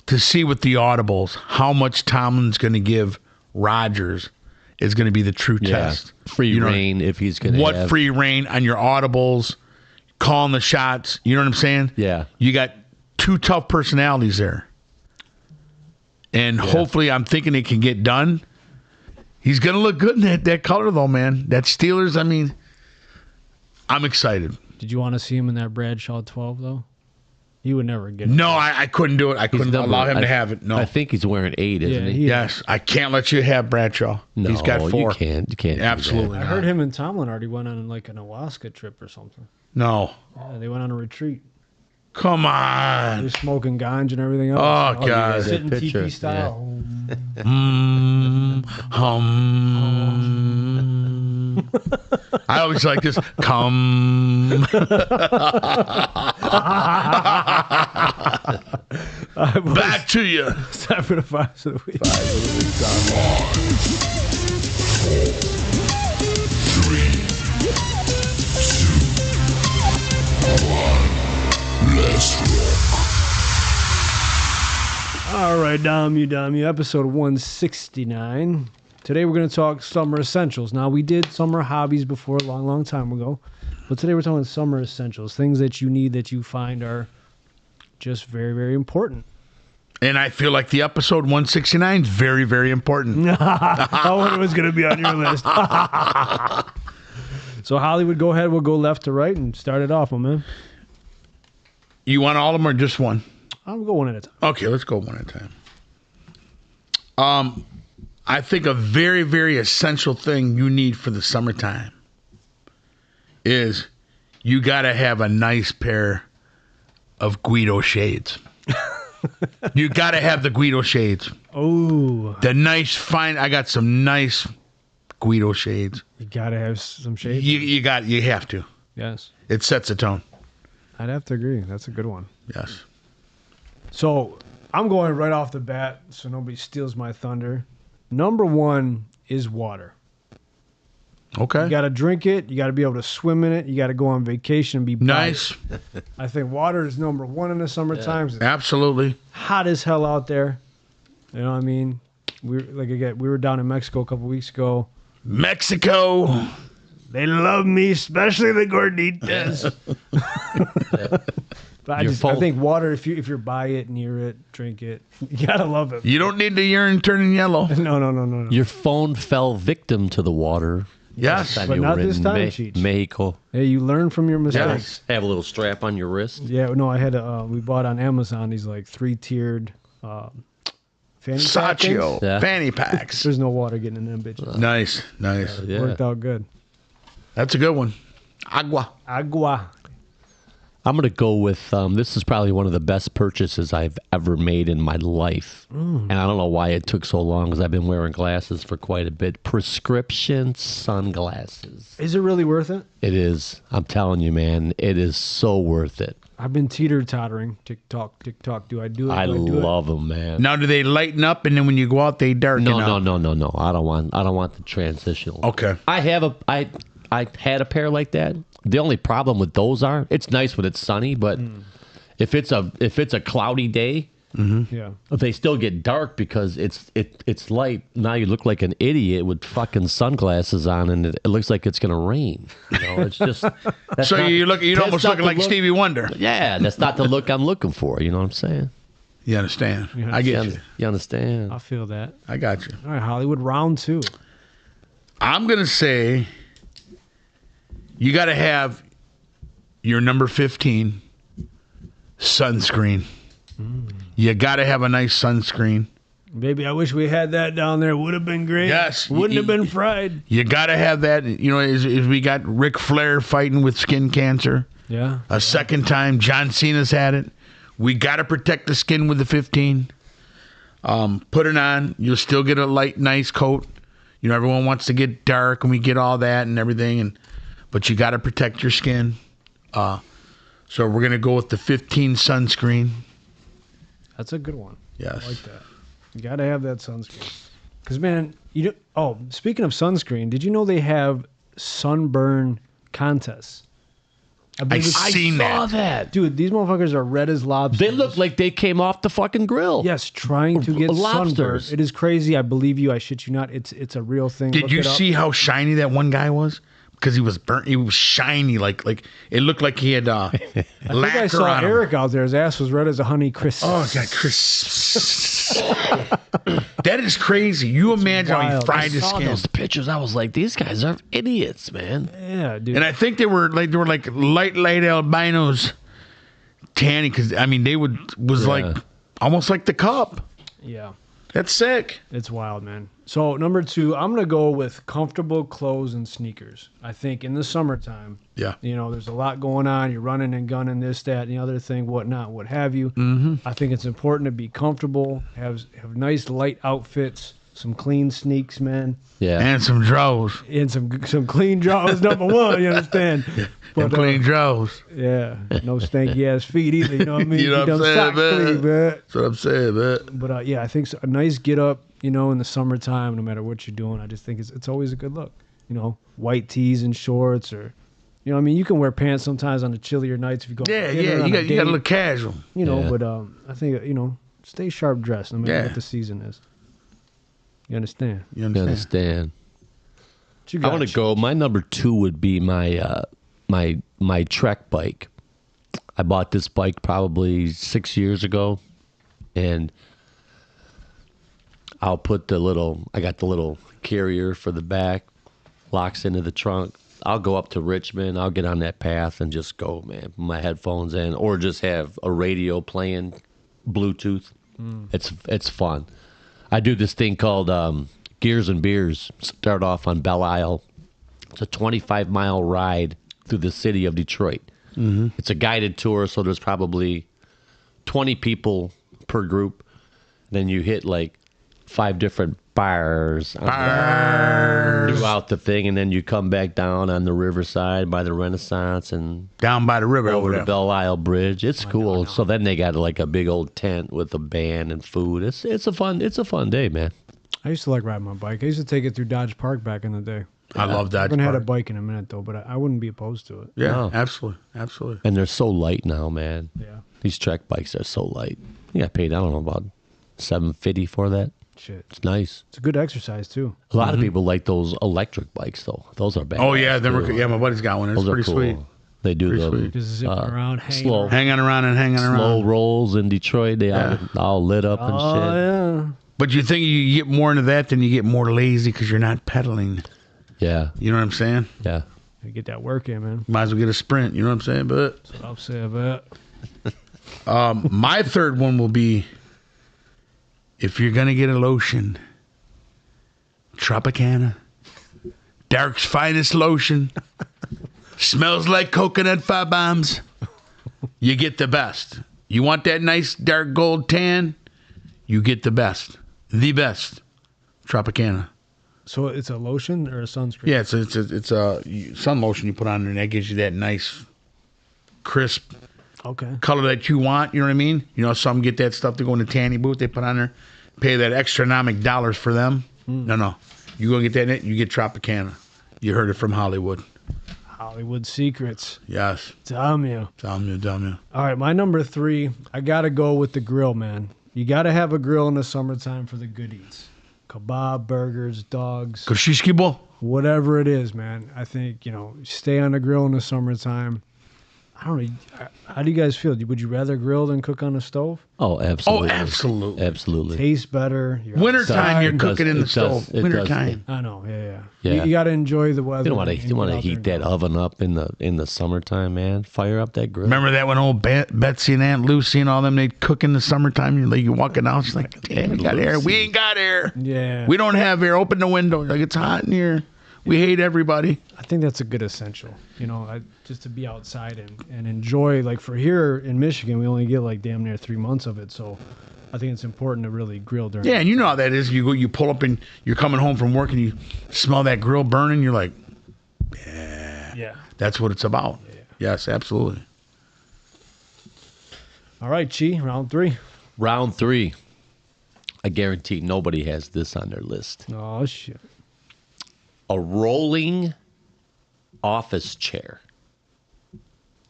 to see with the audibles how much Tomlin's going to give Rodgers is going to be the true test. Free reign if he's going to What free reign on your audibles, calling the shots. You know what I'm saying? Yeah. You got two tough personalities there. And hopefully I'm thinking it can get done. He's going to look good in that color, though, man. That Steelers, I mean, I'm excited. Did you want to see him in that Bradshaw 12, though? He would never get it. No, I couldn't do it. I couldn't allow him to have it. No. I think he's wearing 8, isn't he? Yes, I can't let you have Bradshaw. No, He's got 4. You can't. You can't. Absolutely I not. heard him and Tomlin already went on like an ayahuasca trip or something. No. Yeah, they went on a retreat. Come on. They're smoking ganja and everything else. Oh, God. Sitting Picture, teepee style. I always like this. Come. Back to you. It's time for the fives of the week. All right, Dom, you, episode 169. Today we're going to talk summer essentials. Now, we did summer hobbies before a long, long time ago, but today we're talking summer essentials, things that you need that you find are just very, very important. And I feel like the episode 169 is very, very important. I wonder what's going to be on your list. So, Hollywood, go ahead. We'll go left to right and start it off, my man. You want all of them or just one? I'll go one at a time. Okay, let's go one at a time. I think a very, very essential thing you need for the summertime is you got to have a nice pair of Guido shades. You got to have the Guido shades. Oh, The nice, fine. I got some nice Guido shades. you got to have some shades. You have to. Yes, It sets a tone. I'd have to agree. That's a good one. Yes. So, I'm going right off the bat so nobody steals my thunder. Number one is water. Okay. You got to drink it. You got to be able to swim in it. You got to go on vacation and be Nice. I think water is number one in the summertime. It's Absolutely. hot as hell out there. You know what I mean? We were down in Mexico a couple weeks ago. Mexico. They love me, especially the gorditas. But I think water. If you're by it, near it, drink it. You gotta love it. You don't need the urine turning yellow. No. Your phone fell victim to the water. Yes. Time But you not were this in time, Cheech. Mexico. Hey, you learn from your mistakes. Have a little strap on your wrist. Yeah. No, I had we bought on Amazon these like 3-tiered fanny pack Saccio. things. Yeah. Fanny packs. There's no water getting in them bitches. Nice. Yeah. Worked out good. That's a good one. Agua. Agua. I'm going to go with this is probably one of the best purchases I've ever made in my life. And I don't know why it took so long because I've been wearing glasses for quite a bit. Prescription sunglasses. Is it really worth it? It is. I'm telling you, man. It is so worth it. I've been teeter-tottering. Tick-tock. Do I do it? I Do do it? love them, man. Now, do they lighten up and then when you go out, they darken No. out? No. I don't want the transitional. Okay. I had a pair like that. The only problem with those are it's nice when it's sunny, but if it's a cloudy day, Yeah. they still get dark because it's light. Now you look like an idiot with fucking sunglasses on, and it looks like it's gonna rain. You know, it's just that's So not- you're that's almost not looking the like look- Stevie Wonder. Yeah, that's not the look I'm looking for. You know what I'm saying? You understand? I get you. You understand? I feel that. I got you. All right, Hollywood, round 2. I'm going to say you got to have your number 15 sunscreen. You got to have a nice sunscreen. Baby, I wish we had that down there. Would have been great. Yes. Wouldn't have been fried. You got to have that. You know, as we got Ric Flair fighting with skin cancer. Yeah. A second time, John Cena's had it. We got to protect the skin with the 15. Put it on. You'll still get a light, nice coat. You know, everyone wants to get dark, and we get all that and everything. But you got to protect your skin. So we're gonna go with the 15 sunscreen. That's a good one. Yes. I like that. You got to have that sunscreen. Because, man, speaking of sunscreen, did you know they have sunburn contests? I seen Saw that. that. Dude, these motherfuckers are red as lobsters. They look like they came off the fucking grill. Yes, trying to get sunburned. Lobsters. It is crazy. I believe you. I shit you not. It's a real thing. Did Look you it up. see how shiny that one guy was? Because he was burnt. He was shiny, like it looked like he had I think I lacquer saw on him. Eric out there. His ass was red as a honey crisp. Oh, God, Chris. That is crazy. You imagine how he wild. fried I his saw skin. those pictures. I was like, these guys are idiots, man. Yeah, dude. And I think they were like light albinos, tanny. Because I mean, they was like almost like the cup. Yeah, That's sick. it's wild, man. So number 2, I'm gonna go with comfortable clothes and sneakers. I think in the summertime, Yeah. there's a lot going on. You're running and gunning this, that, and the other thing, whatnot, what have you. Mm-hmm. I think it's important to be comfortable, have nice light outfits, some clean sneaks, man, Yeah. And some drawers. and some clean drawers. Number 1, you understand? Them clean drawers. Yeah, no stanky ass feet either. You know what I mean? You know Keep what I'm them saying, socks man? clean, man. That's what I'm saying, man. But yeah, I think a nice get up, in the summertime, no matter what you're doing, I just think it's always a good look. White tees and shorts, or what I mean, you can wear pants sometimes on the chillier nights if you go. Yeah, dinner yeah. on You a got to date, look casual. Yeah. But I think stay sharp dressed no matter Yeah. what the season is. You understand? You I understand? understand. What you I got, want to go. My number 2 would be my my Trek bike. I bought this bike probably 6 years ago, and I'll put I got the little carrier for the back, locks into the trunk. I'll go up to Richmond. I'll get on that path and just go, man, put my headphones in, or just have a radio playing, Bluetooth. It's fun. I do this thing called Gears and Beers. Start off on Belle Isle. It's a 25-mile ride through the city of Detroit. Mm-hmm. It's a guided tour, so there's probably 20 people per group. Then you hit like 5 different bars throughout the thing, and then you come back down on the riverside by the Renaissance and Down by the river over over the there. Belle Isle Bridge. It's cool. So then they got like a big old tent with a band and food. It's a fun day, man. I used to like riding my bike. I used to take it through Dodge Park back in the day. I love that. I haven't had a bike in a minute though, but I wouldn't be opposed to it. Yeah, No. absolutely. Absolutely. And they're so light now, man. Yeah, These Trek bikes are so light. You got paid, I don't know, about $750 for that. shit. It's nice. It's a good exercise too. A lot of people like those electric bikes, though. Those are bad. Oh, yeah. My buddy's got one. It's Those are pretty cool. sweet. They do Pretty the sweet. Just zipping around, hanging slow, around. Hanging around and hanging around. slow rolls in Detroit. They Yeah. all lit up and Oh shit. yeah. But you think you get more into that, then you get more lazy because you're not pedaling. Yeah, You know what I'm saying? yeah. You get that work in, man. Might as well get a sprint. You know what I'm saying? But That's what I'll say about it. my third one will be, if you're going to get a lotion, Tropicana. Dark's finest lotion. Smells like coconut fire bombs. You get the best. You want that nice dark gold tan? You get the best. The best. Tropicana. So it's a lotion or a sunscreen? Yeah, it's a sun lotion you put on there, and that gives you that nice, crisp Okay. color that you want. You know what I mean? Some get that stuff to go in the tanny booth. They put on there, pay that astronomical dollars for them. No. You go get that, you get Tropicana. You heard it from Hollywood. Hollywood secrets. Yes. Tell me. Tell me. All right, my number 3. I gotta go with the grill, man. You gotta have a grill in the summertime for the good eats. Kebab, burgers, dogs, Koshiskibo? whatever it is, man. I think stay on the grill in the summertime. I don't know. How do you guys feel? Would you rather grill than cook on a stove? Oh, absolutely. Oh, absolutely. Absolutely. Tastes better. You're Wintertime, outside. you're It does- cooking in the it does- stove. it Wintertime. I know. Yeah. Yeah. You got to enjoy the weather. You don't want and to get out there heat and that go. oven up in the summertime, man. Fire up that grill. Remember that when old Betsy and Aunt Lucy and all them, they'd cook in the summertime? You're walking out, she's like, damn, we got air. We ain't got air. Yeah. We don't have air. Open the window. Like, it's hot in here. We hate everybody. I think that's a good essential. Just to be outside and enjoy. Like for here in Michigan, we only get like damn near 3 months of it. So I think it's important to really grill during. Yeah, and you know how that is. You pull up and you're coming home from work and you smell that grill burning. You're like, Yeah. that's what it's about. Yes, absolutely. All right, Chi, round 3. Round 3. I guarantee nobody has this on their list. Oh, shit. A rolling office chair.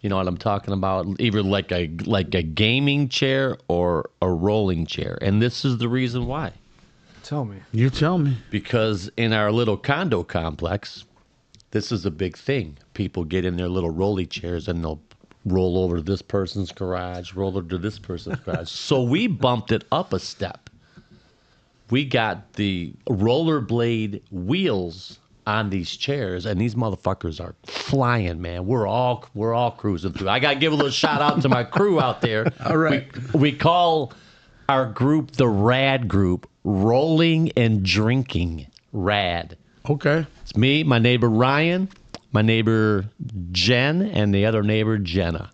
You know what I'm talking about? Either like a gaming chair or a rolling chair. And this is the reason why. Tell me. You tell me. Because in our little condo complex, this is a big thing. People get in their little rolly chairs and they'll roll over to this person's garage, roll over to this person's garage. So we bumped it up a step. We got the rollerblade wheels on these chairs, and these motherfuckers are flying, man. We're all cruising through. I gotta give a little shout out to my crew out there. All right. We call our group the Rad Group, Rolling and Drinking Rad. Okay. It's me, my neighbor Ryan, my neighbor Jen, and the other neighbor Jenna.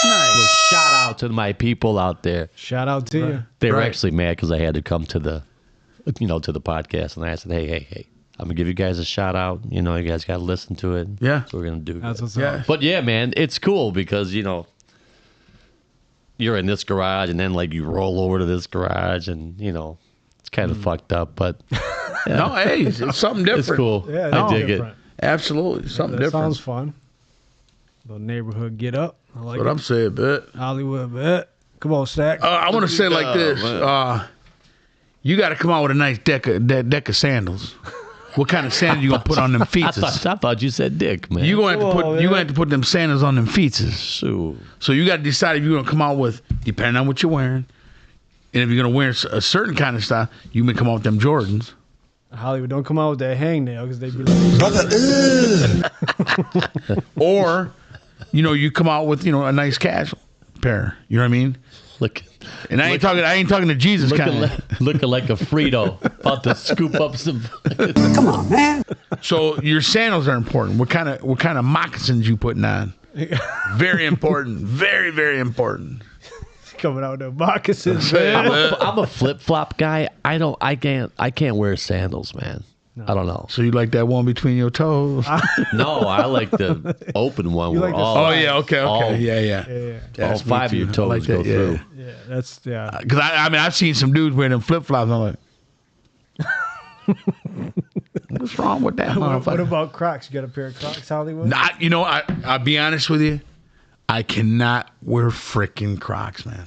Nice. Little shout out to my people out there. Shout out to you. They were Right. actually mad because I had to come to the podcast, and I said, hey, I'm gonna give you guys a shout out. You know, you guys got to listen to it. Yeah. That's what we're gonna do. That's what's Yeah. up. But yeah, man, it's cool because you're in this garage, and then like you roll over to this garage, and it's kind of fucked up, but No, hey, it's something different. it's cool. Yeah, I dig different. Absolutely. Something That different. sounds fun. Little neighborhood get up. I like That's what it. I'm saying, but Hollywood bet. Come on, Stack. I want to say it like this. man. You got to come out with a nice deck of sandals. What kind of sandals you gonna put on them feet? I thought you said dick, man. You gonna have to Come put on, you man. gonna have to put them sandals on them feetses. Shoot. So you got to decide if you're gonna come out with, depending on what you're wearing, and if you're gonna wear a certain kind of style, you may come out with them Jordans. Hollywood, don't come out with that hangnail because they be like, Or, you come out with a nice casual pair. You know what I mean? Look, And I ain't talking to Jesus kind of. looking like a Frito, about to scoop up some. So your sandals are important. What kind of moccasins you putting on? Very important. Very, very important. coming out with the moccasins, man. I'm a flip flop guy. I can't wear sandals, man. I don't know. So you like that one between your toes? No, I like the open one. You Where like the all, Oh yeah, okay, all- yeah. Yeah, all That's me 5 of too. your I toes like go that, yeah. through. yeah, that's yeah. Because I've seen some dudes wearing them flip flops. I'm like, what's wrong with that What motherfucker? about Crocs? You got a pair of Crocs, Hollywood? I'll be honest with you. I cannot wear freaking Crocs, man.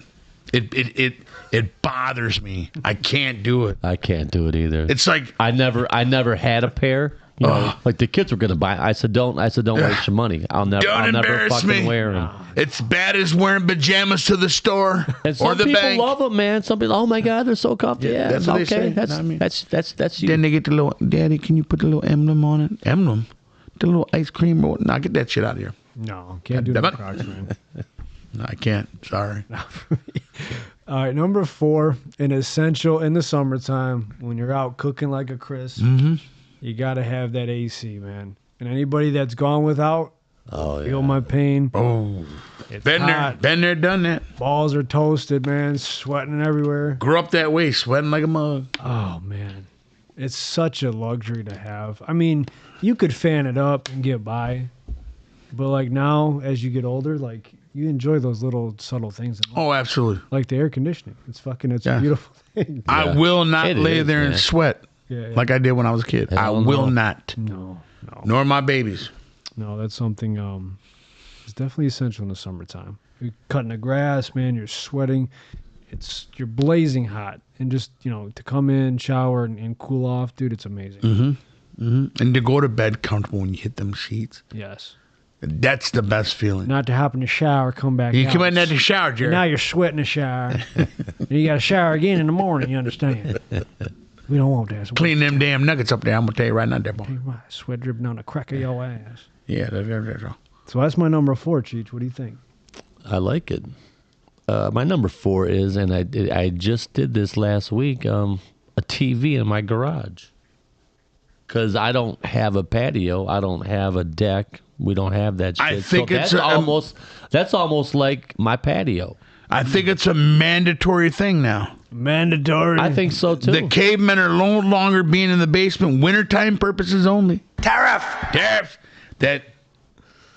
It bothers me. I can't do it. I can't do it either. It's like I never had a pair. You know, like the kids were gonna buy. I said, don't waste your money. I'll never embarrass fucking me. wear them. it's bad as wearing pajamas to the store And some or the people bank. love them, man. Some people, oh my god, they're so comfy. Yeah, that's what they okay. say. That's I mean- that's you. Then they get the little, Daddy, can you put the little emblem on it? Emblem? The little ice cream? Nah, get that shit out of here. No, can't do Damn the it. Crocs, man. No, I can't. Sorry. All right, number 4, an essential in the summertime when you're out cooking like a crisp. Mm-hmm. You got to have that AC, man. And anybody that's gone without, Oh feel yeah. my pain. Oh, It's been hot. there, done that. Balls are toasted, man. Sweating everywhere. Grew up that way, sweating like a mug. Oh, man. It's such a luxury to have. I mean, you could fan it up and get by. But, like, now, as you get older, like, you enjoy those little subtle things. In life. Oh, absolutely. Like the air conditioning. It's Yeah. a beautiful thing. I will not It lay is, there man. and sweat Yeah, yeah. like I did when I was a kid. Hell I will no. not. No. Nor my babies. No, that's something it's definitely essential in the summertime. You're cutting the grass, man, you're sweating. You're blazing hot. And just, to come in, shower, and cool off, dude, it's amazing. And to go to bed comfortable when you hit them sheets. Yes. That's the best feeling. Not to hop in the shower, come back You out. come in there to shower, And Jerry. now you're sweating the shower. And you got to shower again in the morning, you understand? We don't want that. So Clean them damn nuggets up there. I'm going to tell you right now, there, boy. Sweat dripping down the crack of your ass. Yeah, that's all. So that's my number 4, Cheech. What do you think? I like it. My number 4 is, and I just did this last week, a TV in my garage. Because I don't have a patio. I don't have a deck. We don't have that shit. I think so it's that's almost like my patio. I think it's a mandatory thing now. Mandatory. I think so too. The cavemen are no longer being in the basement. Wintertime purposes only. Tariff. That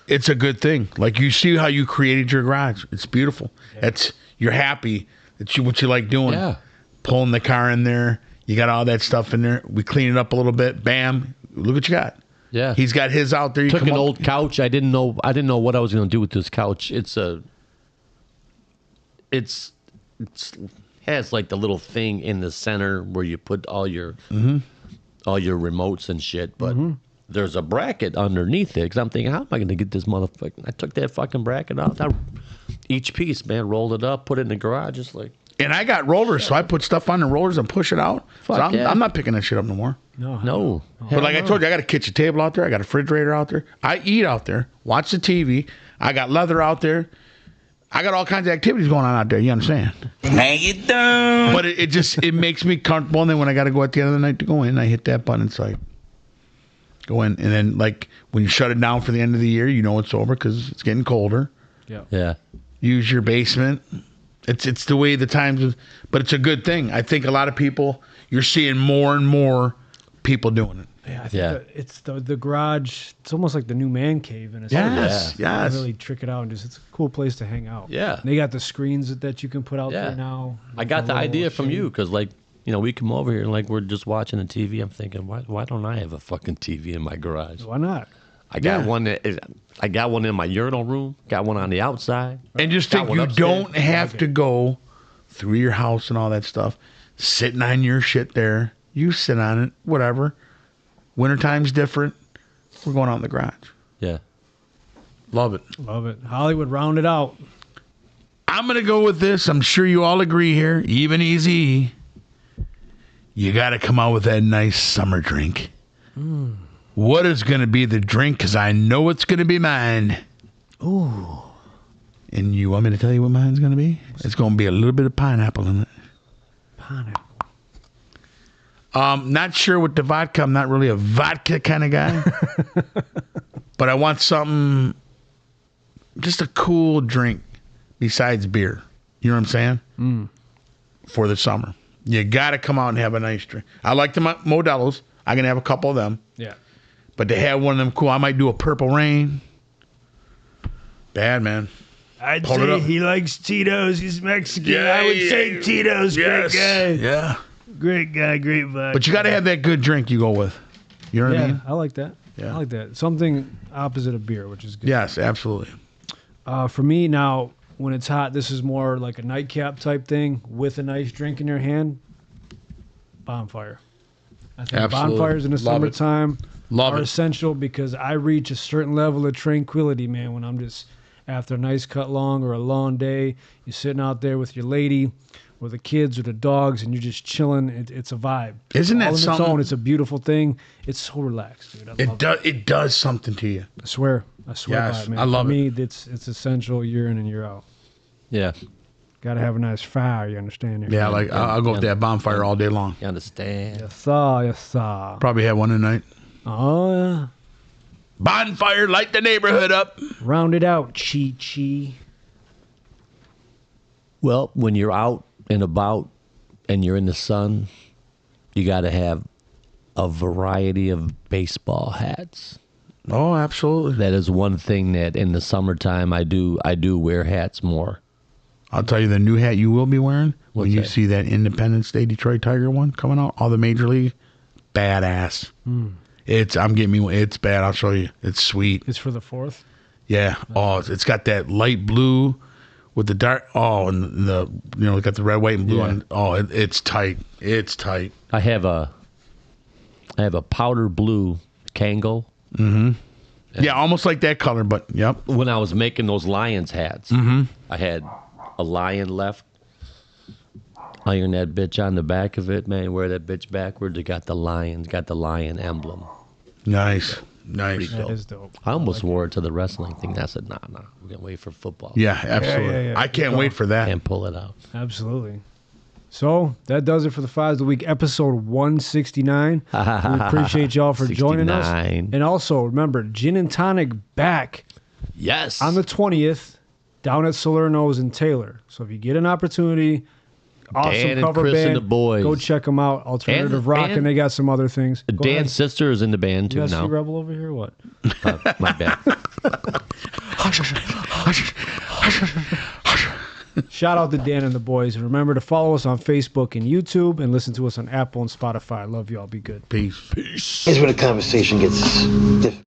it's a good thing. Like you see how you created your garage. It's beautiful. You're happy. It's what you like doing. Yeah. Pulling the car in there. You got all that stuff in there. We clean it up a little bit. Bam. Look what you got. Yeah. He's got his out there. You Took come an up- old couch. I didn't know what I was going to do with this couch. It's has like the little thing in the center where you put all your remotes and shit, but there's a bracket underneath it. Because I'm thinking, how am I going to get this motherfucker? I took that fucking bracket out. Each piece, man, rolled it up, put it in the garage. It's like, And I got rollers, so I put stuff on the rollers and push it out. Fuck So I'm, yeah. I'm not picking that shit up no more. no. But like I told you, I got a kitchen table out there. I got a refrigerator out there. I eat out there, watch the TV. I got leather out there. I got all kinds of activities going on out there. You understand? How you doing? But it makes me comfortable. And then when I got to go at the end of the night to go in, I hit that button. It's like, go in. And then like when you shut it down for the end of the year, you know it's over because it's getting colder. Yeah. Use your basement. It's the way the times, but it's a good thing. I think a lot of people, you're seeing more and more people doing it. Yeah, I think Yeah. that it's the garage. It's almost like the new man cave in a Yes, sense. yes. Really trick it out and it's a cool place to hang out. Yeah. And they got the screens that you can put out Yeah. there now. I got the A little idea from shade. you because, like, we come over here and, like, we're just watching the TV. I'm thinking, why don't I have a fucking TV in my garage? Why not? I got Yeah. one I got one in my urinal room. Got one on the outside. And just Got think one you upstairs. don't have to go through your house and all that stuff, sitting on your shit there. You sit on it, whatever. Wintertime's different. We're going out in the garage. Yeah. Love it. Love it. Hollywood, round it out. I'm going to go with this. I'm sure you all agree here. Even easy. You got to come out with that nice summer drink. What is going to be the drink? Because I know it's going to be mine. Ooh. And you want me to tell you what mine's going to be? It's going to be a little bit of pineapple in it. Pineapple. Not sure with the vodka. I'm not really a vodka kind of guy. But I want something, just a cool drink besides beer. You know what I'm saying? For the summer. You got to come out and have a nice drink. I like the Modelo's. I can have a couple of them. Yeah. But to have one of them cool, I might do a Purple Rain. Bad, man. I'd Pull it say up. he likes Tito's. He's Mexican. Yeah, I would yeah, say Tito's. Yes. Great guy. Yeah. Great guy. Great vibe. But you got to have that good drink you go with. You know what I mean? I like that. Yeah. I like that. Something opposite of beer, which is good. Yes, absolutely. For me now, when it's hot, this is more like a nightcap type thing with a nice drink in your hand. Bonfire. I think Absolutely. bonfires in the Love it. summertime Love are it. essential because I reach a certain level of tranquility, man, when I'm just after a nice cut long or a long day. You're sitting out there with your lady or the kids or the dogs and you're just chilling. It's a vibe. Isn't that All in something? its own. It's a beautiful thing. It's so relaxed, dude. I love it. It does something to you. I swear Yes, by it, man. I love For me, it's essential year in and year out. Yeah. Got to have a nice fire, you understand? Yeah, like I'll go with that bonfire all day long. You understand? Yes, sir. Yes, sir. Probably have one tonight. Oh, yeah. Bonfire, light the neighborhood up. Round it out, Chi. Well, when you're out and about and you're in the sun, you got to have a variety of baseball hats. Oh, absolutely. That is one thing that in the summertime I do wear hats more. I'll tell you the new hat you will be wearing when What's you that? see that Independence Day Detroit Tiger one coming out. All the major league, badass. I'm getting me one. It's bad. I'll show you. It's sweet. It's for the 4th. Yeah. Oh, it's got that light blue with the dark. Oh, and the it's got the red, white, and blue Yeah. on. Oh, it's tight. It's tight. I have a powder blue Kangol. Yeah, almost like that color, but yep. When I was making those Lions hats, I had a lion left. Iron that bitch on the back of it, man. Wear that bitch backwards. It got the lion emblem. Nice. That dope. is dope. I almost wore it to the wrestling thing. I said, nah, we're gonna wait for football. Yeah, absolutely. yeah. I can't wait for that. And pull it out. Absolutely. So that does it for the Fives of the Week, episode 169. We appreciate y'all for joining us. 69. And also, remember, Gin and Tonic back Yes. on the 20th down at Salerno's in Taylor. So if you get an opportunity, awesome Dan and cover Chris band. and the boys. Go check them out. Alternative rock, and they got some other things. Go Dan's ahead. sister is in the band You too got now. Sea Rebel over here? What? My bad. Shout out to Dan and the boys. And remember to follow us on Facebook and YouTube and listen to us on Apple and Spotify. Love y'all. Be good. Peace. Here's where the conversation gets different.